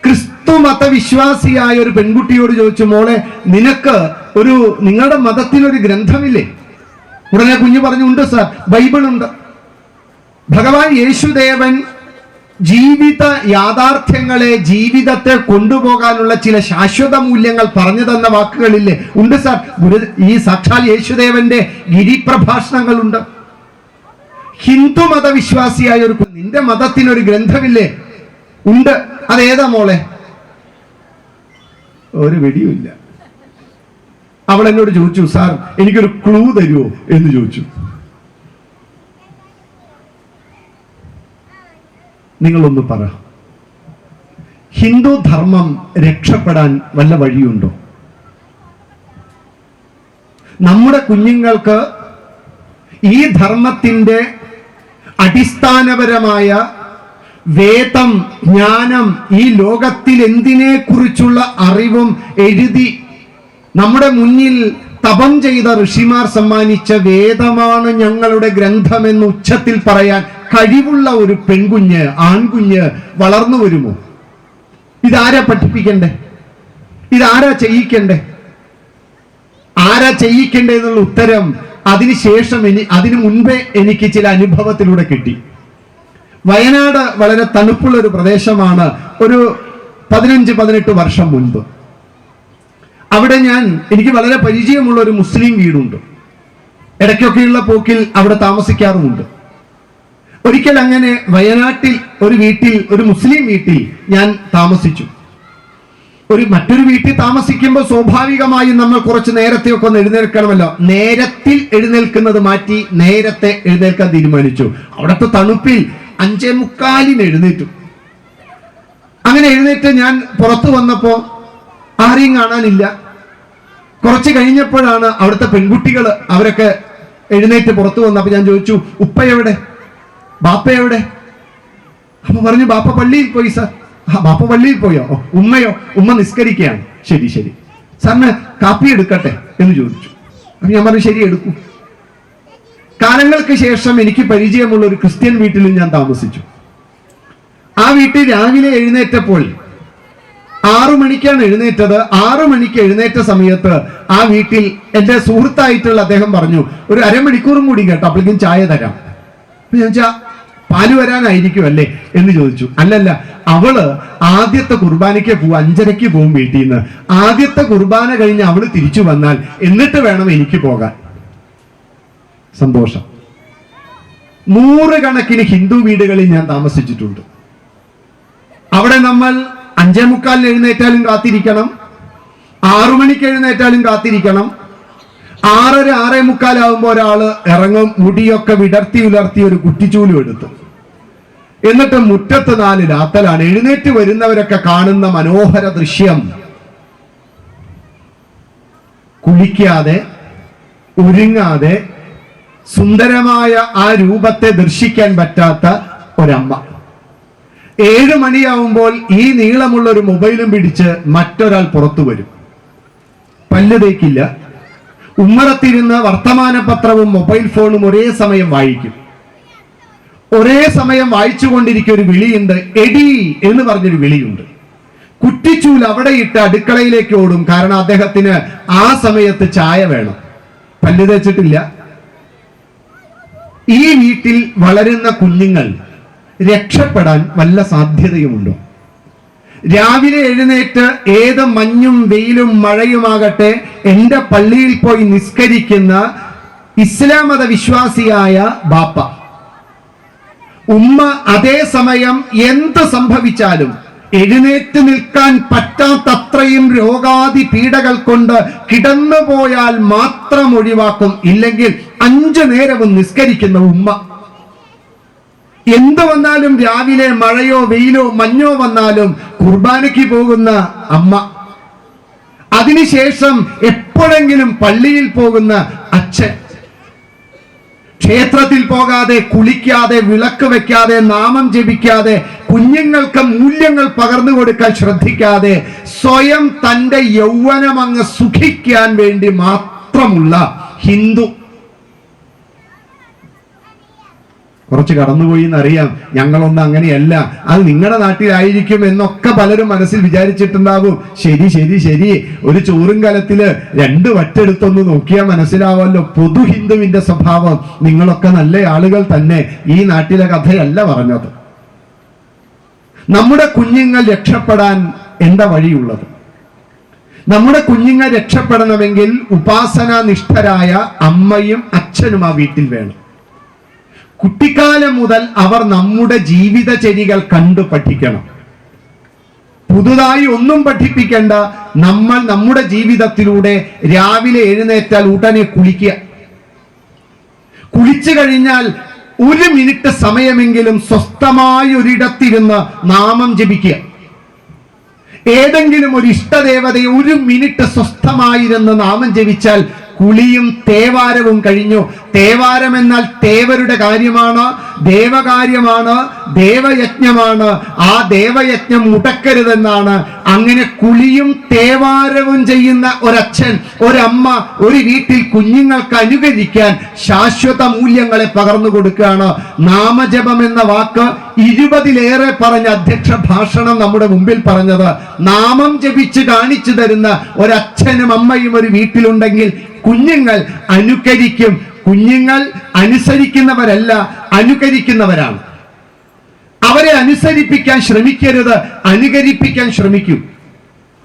ക്രിസ്തു മതവിശ്വാസിയായ ഒരു പെൺകുട്ടിയോട് ചോദിച്ചു, മോളെ, നിനക്ക് നിങ്ങളുടെ മതത്തിനൊരു ഗ്രന്ഥമില്ലേ? ഉടനെ കുഞ്ഞു പറഞ്ഞു, ഉണ്ട് സാർ, ബൈബിൾ ഉണ്ട്. ഭഗവാൻ യേശുദേവൻ ജീവിത യാഥാർത്ഥ്യങ്ങളെ, ജീവിതത്തെ കൊണ്ടുപോകാനുള്ള ചില ശാശ്വത മൂല്യങ്ങൾ പറഞ്ഞു തന്ന വാക്കുകളില്ലേ? ഉണ്ട് സാർ. ഈ സാക്ഷാൽ യേശുദേവന്റെ ഗിരിപ്രഭാഷണങ്ങളുണ്ട്. ഹിന്ദു മതവിശ്വാസിയായ നിന്റെ മതത്തിനൊരു ഗ്രന്ഥമില്ലേ? ഉണ്ട്. അതേതാ മോളെ? ഒരു വെടിയുമില്ല. അവൾ എന്നോട് ചോദിച്ചു, സാർ, എനിക്കൊരു ക്ലൂ തരുമോ എന്ന് ചോദിച്ചു. നിങ്ങളൊന്ന് പറ, ഹിന്ദു ധർമ്മം രക്ഷപ്പെടാൻ വല്ല വഴിയുണ്ടോ? നമ്മുടെ കുഞ്ഞുങ്ങൾക്ക് ഈ ധർമ്മത്തിന്റെ അടിസ്ഥാനപരമായ വേദം, ജ്ഞാനം, ഈ ലോകത്തിൽ എന്തിനെ കുറിച്ചുള്ള അറിവും എഴുതി നമ്മുടെ മുന്നിൽ തപം ചെയ്ത ഋഷിമാർ സമ്മാനിച്ച വേദമാണ് ഞങ്ങളുടെ ഗ്രന്ഥമെന്ന് ഉച്ചത്തിൽ പറയാൻ കഴിവുള്ള ഒരു പെൺകുഞ്ഞ്, ആൺകുഞ്ഞ് വളർന്നു വരുമോ? ഇതാരാ പഠിപ്പിക്കണ്ടേ? ഇതാരാ ചെയ്യിക്കണ്ടേ? ആരാ ചെയ്യിക്കണ്ടേ എന്നുള്ള ഉത്തരം അതിനുശേഷം അതിനു മുൻപേ എനിക്ക് ചില അനുഭവത്തിലൂടെ കിട്ടി. വയനാട് വളരെ തണുപ്പുള്ള ഒരു പ്രദേശമാണ്. ഒരു 15-18 വർഷം മുൻപ് അവിടെ എനിക്ക് വളരെ പരിചയമുള്ള ഒരു മുസ്ലിം വീടുണ്ട്. ഇടയ്ക്കൊക്കെയുള്ള പോക്കിൽ അവിടെ താമസിക്കാറുമുണ്ട്. ഒരിക്കൽ അങ്ങനെ വയനാട്ടിൽ ഒരു മുസ്ലിം വീട്ടിൽ ഞാൻ താമസിച്ചു. മറ്റൊരു വീട്ടിൽ താമസിക്കുമ്പോൾ സ്വാഭാവികമായും നമ്മൾ കുറച്ച് നേരത്തെയൊക്കെ ഒന്ന് എഴുന്നേൽക്കണമല്ലോ. നേരത്തിൽ എഴുന്നേൽക്കുന്നത് മാറ്റി നേരത്തെ എഴുന്നേൽക്കാൻ തീരുമാനിച്ചു. അവിടുത്തെ തണുപ്പിൽ 5:45 എഴുന്നേറ്റു. അങ്ങനെ എഴുന്നേറ്റ് ഞാൻ പുറത്തു വന്നപ്പോ ആരെയും കാണാനില്ല. കുറച്ച് കഴിഞ്ഞപ്പോഴാണ് അവിടുത്തെ പെൺകുട്ടികൾ അവരൊക്കെ എഴുന്നേറ്റ് പുറത്തു വന്നപ്പോ ഞാൻ ചോദിച്ചു, ഉപ്പ എവിടെ, ബാപ്പ എവിടെ? അപ്പൊ പറഞ്ഞു, ബാപ്പ പള്ളിയിൽ പോയി സാർ. ബാപ്പ പള്ളിയിൽ പോയോ? ഉമ്മയോ? ഉമ്മ നിസ്കരിക്കുകയാണ്. ശരി ശരി, സാറിന് കാപ്പി എടുക്കട്ടെ എന്ന് ചോദിച്ചു. അപ്പൊ ഞാൻ പറഞ്ഞു, ശരി എടുക്കൂ. കാലങ്ങൾക്ക് ശേഷം എനിക്ക് പരിചയമുള്ള ഒരു ക്രിസ്ത്യൻ വീട്ടിലും ഞാൻ താമസിച്ചു. ആ വീട്ടിൽ രാവിലെ എഴുന്നേറ്റപ്പോൾ 6 മണിക്കാണ് എഴുന്നേറ്റത്. 6 മണിക്ക് എഴുന്നേറ്റ സമയത്ത് ആ വീട്ടിൽ എന്റെ സുഹൃത്തായിട്ടുള്ള അദ്ദേഹം പറഞ്ഞു, ഒരു അരമണിക്കൂറും കൂടി കേട്ടോ, അപ്പോഴേക്കും ചായ തരാം. ഞാൻ ചോദിച്ചാ, പാല് വരാനായിരിക്കും അല്ലേ എന്ന് ചോദിച്ചു. അല്ലല്ല, അവള് ആദ്യത്തെ കുർബാനയ്ക്ക് പോവും, 5:30 പോവും വീട്ടിൽ നിന്ന്. ആദ്യത്തെ കുർബാന കഴിഞ്ഞ് അവള് തിരിച്ചു വന്നാൽ എന്നിട്ട് വേണം എനിക്ക് പോകാൻ. സന്തോഷം. 100 കണക്കിന് ഹിന്ദു വീടുകളിൽ ഞാൻ താമസിച്ചിട്ടുണ്ട്. അവിടെ നമ്മൾ 5:45 എഴുന്നേറ്റാലും കാത്തിരിക്കണം, 6 മണിക്ക് എഴുന്നേറ്റാലും കാത്തിരിക്കണം. 6:30, 6:45 ഒരാള് ഇറങ്ങും, മുടിയൊക്കെ വിടർത്തി ഉലർത്തി ഒരു കുറ്റിച്ചൂലും എടുത്തു. എന്നിട്ട് മുറ്റത്ത് 4 രാത്തലാണ്. എഴുന്നേറ്റ് വരുന്നവരൊക്കെ കാണുന്ന മനോഹര ദൃശ്യം, കുളിക്കാതെ ഒരുങ്ങാതെ സുന്ദരമായ ആ രൂപത്തെ ദർശിക്കാൻ പറ്റാത്ത ഒരമ്മ. 7 മണിയാവുമ്പോൾ ഈ നീളമുള്ള ഒരു മൊബൈലും പിടിച്ച് മറ്റൊരാൾ പുറത്തു വരും. പല്ല് തേക്കില്ല, ഉമ്മറത്തിരുന്ന് വർത്തമാന പത്രവും മൊബൈൽ ഫോണും ഒരേ സമയം വായിക്കും. ഒരേ സമയം വായിച്ചുകൊണ്ടിരിക്കുന്ന ഒരു വിളിയുണ്ട്, എടി എന്ന് പറഞ്ഞൊരു വിളിയുണ്ട്. കുറ്റിച്ചൂൽ അവിടെ ഇട്ട് അടുക്കളയിലേക്ക് ഓടും. കാരണം അദ്ദേഹത്തിന് ആ സമയത്ത് ചായ വേണം. പല്ല് തേച്ചിട്ടില്ല. ഈ വീട്ടിൽ വളരുന്ന കുഞ്ഞുങ്ങൾ രക്ഷപ്പെടാൻ വല്ല സാധ്യതയുമുണ്ടോ? രാവിലെ എഴുന്നേറ്റ് ഏത് മഞ്ഞും വെയിലും മഴയുമാകട്ടെ എന്റെ പള്ളിയിൽ പോയി നിസ്കരിക്കുന്ന ഇസ്ലാം മത വിശ്വാസിയായ ബാപ്പ, ഉമ്മ അതേ സമയം എന്ത് സംഭവിച്ചാലും എഴുന്നേറ്റ് നിൽക്കാൻ പറ്റാത്തത്രയും രോഗാദി പീഡകൾ കൊണ്ട് കിടന്നുപോയാൽ മാത്രം ഒഴിവാക്കും, ഇല്ലെങ്കിൽ 5 നേരവും നിസ്കരിക്കുന്ന ഉമ്മ. എന്ത് വന്നാലും രാവിലെ മഴയോ വെയിലോ മഞ്ഞോ വന്നാലും കുർബാനയ്ക്ക് പോകുന്ന അമ്മ. അതിനുശേഷം എപ്പോഴെങ്കിലും പള്ളിയിൽ പോകുന്ന അച്ഛൻ. ക്ഷേത്രത്തിൽ പോകാതെ, കുളിക്കാതെ, വിളക്ക് വെക്കാതെ, നാമം ജപിക്കാതെ, കുഞ്ഞുങ്ങൾക്ക് മൂല്യങ്ങൾ പകർന്നു കൊടുക്കാൻ ശ്രദ്ധിക്കാതെ, സ്വയം തന്റെ യൗവനം അങ്ങ് സുഖിക്കാൻ വേണ്ടി മാത്രമുള്ള ഹിന്ദു. കുറച്ച് കടന്നുപോയി എന്നറിയാം, ഞങ്ങളൊന്നും അങ്ങനെയല്ല, അത് നിങ്ങളുടെ നാട്ടിലായിരിക്കും എന്നൊക്കെ പലരും മനസ്സിൽ വിചാരിച്ചിട്ടുണ്ടാകും. ശരി ശരി ശരി, ഒരു ചോറും കലത്തില് 2 വട്ടെടുത്തൊന്ന് നോക്കിയാൽ മനസ്സിലാവല്ലോ പൊതു ഹിന്ദുവിന്റെ സ്വഭാവം. നിങ്ങളൊക്കെ നല്ല ആളുകൾ തന്നെ. ഈ നാട്ടിലെ കഥയല്ല പറഞ്ഞത്. നമ്മുടെ കുഞ്ഞുങ്ങൾ രക്ഷപ്പെടാൻ എന്താ വഴിയുള്ളത്? നമ്മുടെ കുഞ്ഞുങ്ങൾ രക്ഷപ്പെടണമെങ്കിൽ ഉപാസനാനിഷ്ഠരായ അമ്മയും അച്ഛനും ആ വീട്ടിൽ വേണം. കുട്ടിക്കാലം മുതൽ അവർ നമ്മുടെ ജീവിതചര്യകൾ കണ്ടു പഠിക്കണം. പുതുതായി ഒന്നും പഠിപ്പിക്കേണ്ട. നമ്മൾ നമ്മുടെ ജീവിതത്തിലൂടെ രാവിലെ എഴുന്നേറ്റാൽ ഉടനെ കുളിക്കുക. കുളിച്ചു കഴിഞ്ഞാൽ 1 മിനിറ്റ് സമയമെങ്കിലും സ്വസ്ഥമായ ഒരിടത്തിരുന്ന് നാമം ജപിക്കുക. ഏതെങ്കിലും ഒരു ഇഷ്ടദേവതയെ 1 മിനിറ്റ് സ്വസ്ഥമായിരുന്ന് നാമം ജപിച്ചാൽ കുളിയും തേവാരവും കഴിഞ്ഞു. തേവാരം എന്നാൽ തേവരുടെ കാര്യമാണ്, ദേവകാര്യമാണ്, ദേവയജ്ഞമാണ്. ആ ദേവയജ്ഞം മുടക്കരുതെന്നാണ്. അങ്ങനെ കുളിയും തേവാരവും ചെയ്യുന്ന ഒരച്ഛൻ, ഒരമ്മ ഒരു വീട്ടിൽ കുഞ്ഞുങ്ങൾക്ക് അനുകരിക്കാൻ ശാശ്വത മൂല്യങ്ങളെ പകർന്നു കൊടുക്കുകയാണ്. നാമജപം എന്ന വാക്ക് 20-ലേറെ പറഞ്ഞ അധ്യക്ഷ ഭാഷണം നമ്മുടെ മുമ്പിൽ പറഞ്ഞത്, നാമം ജപിച്ച് കാണിച്ചു തരുന്ന ഒരച്ഛനും അമ്മയും ഒരു വീട്ടിലുണ്ടെങ്കിൽ കുഞ്ഞുങ്ങൾ അനുകരിക്കും. കുഞ്ഞുങ്ങൾ അനുസരിക്കുന്നവരല്ല, അനുകരിക്കുന്നവരാണ്. അവരെ അനുസരിപ്പിക്കാൻ ശ്രമിക്കരുത്, അനുകരിപ്പിക്കാൻ ശ്രമിക്കൂ.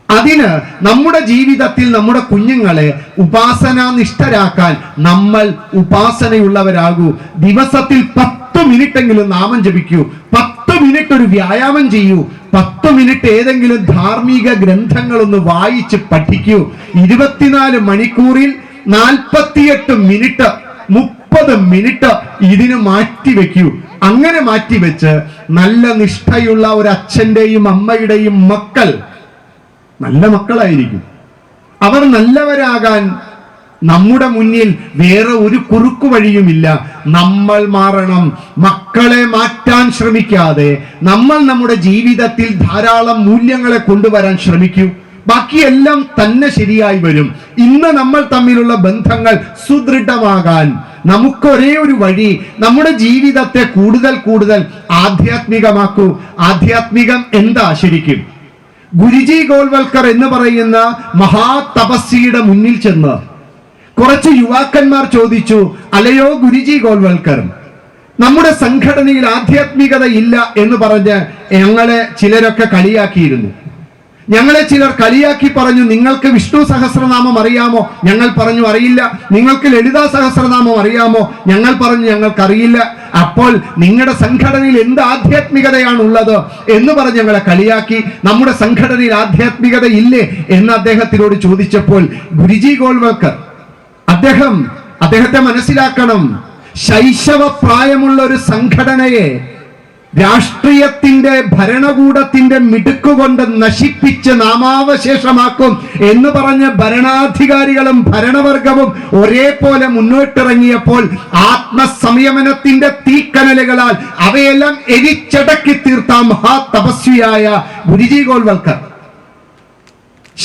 അതിന് നമ്മുടെ ജീവിതത്തിൽ നമ്മുടെ കുഞ്ഞുങ്ങളെ ഉപാസനാനിഷ്ഠരാക്കാൻ നമ്മൾ ഉപാസനയുള്ളവരാകൂ. ദിവസത്തിൽ 10 മിനിറ്റെങ്കിലും നാമം ജപിക്കൂ, 10 മിനിറ്റ് ഒരു വ്യായാമം ചെയ്യൂ, 10 മിനിറ്റ് ഏതെങ്കിലും ധാർമ്മിക ഗ്രന്ഥങ്ങളൊന്ന് വായിച്ച് പഠിക്കൂ. 24 മണിക്കൂറിൽ 48 മിനിറ്റ് 30 മിനിറ്റ് ഇതിന് മാറ്റിവെക്കൂ. അങ്ങനെ മാറ്റിവെച്ച് നല്ല നിഷ്ഠയുള്ള ഒരു അച്ഛന്റെയും അമ്മയുടെയും മക്കൾ നല്ല മക്കളായിരിക്കും. അവർ നല്ലവരാകാൻ നമ്മുടെ മുന്നിൽ വേറെ ഒരു കുറുക്കു വഴിയുമില്ല. നമ്മൾ മാറണം. മക്കളെ മാറ്റാൻ ശ്രമിക്കാതെ നമ്മൾ നമ്മുടെ ജീവിതത്തിൽ ധാരാളം മൂല്യങ്ങളെ കൊണ്ടുവരാൻ ശ്രമിക്കൂ. ബാക്കിയെല്ലാം തന്നെ ശരിയായി വരും. ഇന്ന് നമ്മൾ തമ്മിലുള്ള ബന്ധങ്ങൾ സുദൃഢമാകാൻ നമുക്ക് ഒരേ ഒരു വഴി, നമ്മുടെ ജീവിതത്തെ കൂടുതൽ കൂടുതൽ ആധ്യാത്മികമാക്കൂ. ആധ്യാത്മികം എന്താ ശരിക്കും? ഗുരുജി ഗോൾവൽക്കർ എന്ന് പറയുന്ന മഹാതപസ്വിയുടെ മുന്നിൽ ചെന്ന് കുറച്ച് യുവാക്കന്മാർ ചോദിച്ചു, അലയോ ഗുരുജി ഗോൾവൽക്കർ, നമ്മുടെ സംഘടനയിൽ ആധ്യാത്മികത ഇല്ല എന്ന് പറഞ്ഞ് ഞങ്ങളെ ചിലരൊക്കെ കളിയാക്കിയിരുന്നു. ഞങ്ങളെ ചിലർ കളിയാക്കി പറഞ്ഞു, നിങ്ങൾക്ക് വിഷ്ണു സഹസ്രനാമം അറിയാമോ? ഞങ്ങൾ പറഞ്ഞു അറിയില്ല. നിങ്ങൾക്ക് ലളിതാ സഹസ്രനാമം അറിയാമോ? ഞങ്ങൾ പറഞ്ഞു ഞങ്ങൾക്കറിയില്ല. അപ്പോൾ നിങ്ങളുടെ സംഘടനയിൽ എന്ത് ആധ്യാത്മികതയാണ് ഉള്ളത് എന്ന് പറഞ്ഞ് ഞങ്ങളെ കളിയാക്കി. നമ്മുടെ സംഘടനയിൽ ആധ്യാത്മികത ഇല്ലേ എന്ന് അദ്ദേഹത്തിനോട് ചോദിച്ചപ്പോൾ ഗുരുജി ഗോൾവൽക്കർ അദ്ദേഹത്തെ മനസ്സിലാക്കണം. ശൈശവ പ്രായമുള്ള ഒരു സംഘടനയെ രാഷ്ട്രീയത്തിന്റെ ഭരണകൂടത്തിന്റെ മിടുക്കുകൊണ്ട് നശിപ്പിച്ച് നാമാവശേഷമാക്കും എന്ന് പറഞ്ഞ് ഭരണാധികാരികളും ഭരണവർഗവും ഒരേപോലെ മുന്നോട്ടിറങ്ങിയപ്പോൾ ആത്മസംയമനത്തിന്റെ തീക്കനലുകളാൽ അവയെല്ലാം എരിച്ചടക്കി തീർത്ത മഹാതപസ്വിയായ ഗുരുജി ഗോൾവൽക്കർ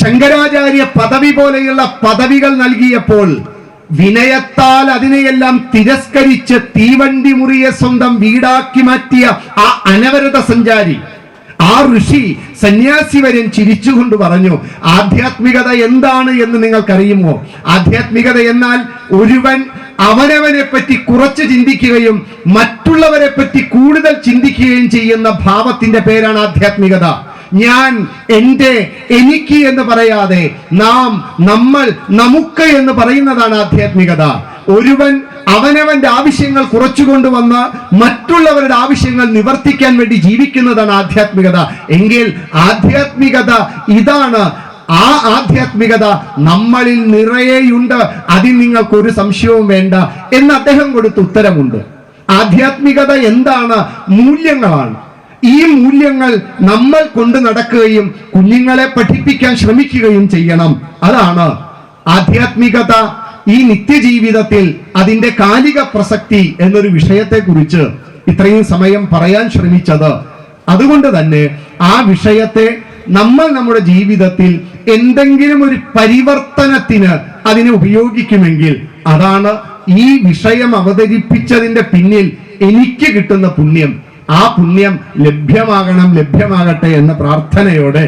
ശങ്കരാചാര്യ പദവി പോലെയുള്ള പദവികൾ നൽകിയപ്പോൾ വിനയത്താൽ അതിനെയെല്ലാം തിരസ്കരിച്ച് തീവണ്ടി മുറിയെ സ്വന്തം വീടാക്കി മാറ്റിയ ആ അനവരത സഞ്ചാരി, ആ ഋഷി സന്യാസി വര്യൻ ചിരിച്ചുകൊണ്ട് പറഞ്ഞു, ആധ്യാത്മികത എന്താണ് എന്ന് നിങ്ങൾക്കറിയുമോ? ആധ്യാത്മികത എന്നാൽ ഒരുവൻ അവനവനെ പറ്റി കുറച്ച് ചിന്തിക്കുകയും മറ്റുള്ളവരെ പറ്റി കൂടുതൽ ചിന്തിക്കുകയും ചെയ്യുന്ന ഭാവത്തിന്റെ പേരാണ് ആധ്യാത്മികത. ഞാൻ, എന്റെ, എനിക്ക് എന്ന് പറയാതെ നാം, നമ്മൾ, നമുക്ക് എന്ന് പറയുന്നതാണ് ആധ്യാത്മികത. ഒരുവൻ അവനവന്റെ ആവശ്യങ്ങൾ കുറച്ചുകൊണ്ടുവന്ന് മറ്റുള്ളവരുടെ ആവശ്യങ്ങൾ നിവർത്തിക്കാൻ വേണ്ടി ജീവിക്കുന്നതാണ് ആധ്യാത്മികത. എങ്കിൽ ആധ്യാത്മികത ഇതാണ്. ആ ആധ്യാത്മികത നമ്മളിൽ നിറയെയുണ്ട്, അതിൽ നിങ്ങൾക്ക് ഒരു സംശയവും വേണ്ട എന്ന് അദ്ദേഹം കൊടുത്ത ഉത്തരമുണ്ട്. ആധ്യാത്മികത എന്താണ്? മൂല്യങ്ങളാണ്. ഈ മൂല്യങ്ങൾ നമ്മൾ കൊണ്ട് നടക്കുകയും കുഞ്ഞുങ്ങളെ പഠിപ്പിക്കാൻ ശ്രമിക്കുകയും ചെയ്യണം. അതാണ് ആധ്യാത്മികത. ഈ നിത്യജീവിതത്തിൽ അതിന്റെ കാലിക പ്രസക്തി എന്നൊരു വിഷയത്തെ കുറിച്ച് ഇത്രയും സമയം പറയാൻ ശ്രമിച്ചത്. അതുകൊണ്ട് തന്നെ ആ വിഷയത്തെ നമ്മൾ നമ്മുടെ ജീവിതത്തിൽ എന്തെങ്കിലും ഒരു പരിവർത്തനത്തിന് അതിനെ ഉപയോഗിക്കുമെങ്കിൽ അതാണ് ഈ വിഷയം അവതരിപ്പിച്ചതിന്റെ പിന്നിൽ എനിക്ക് കിട്ടുന്ന പുണ്യം. ആ പുണ്യം ലഭ്യമാകട്ടെ എന്ന പ്രാർത്ഥനയോടെ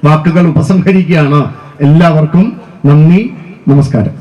വാക്കുകൾ ഉപസംഹരിക്കുകയാണ്. എല്ലാവർക്കും നന്ദി, നമസ്കാരം.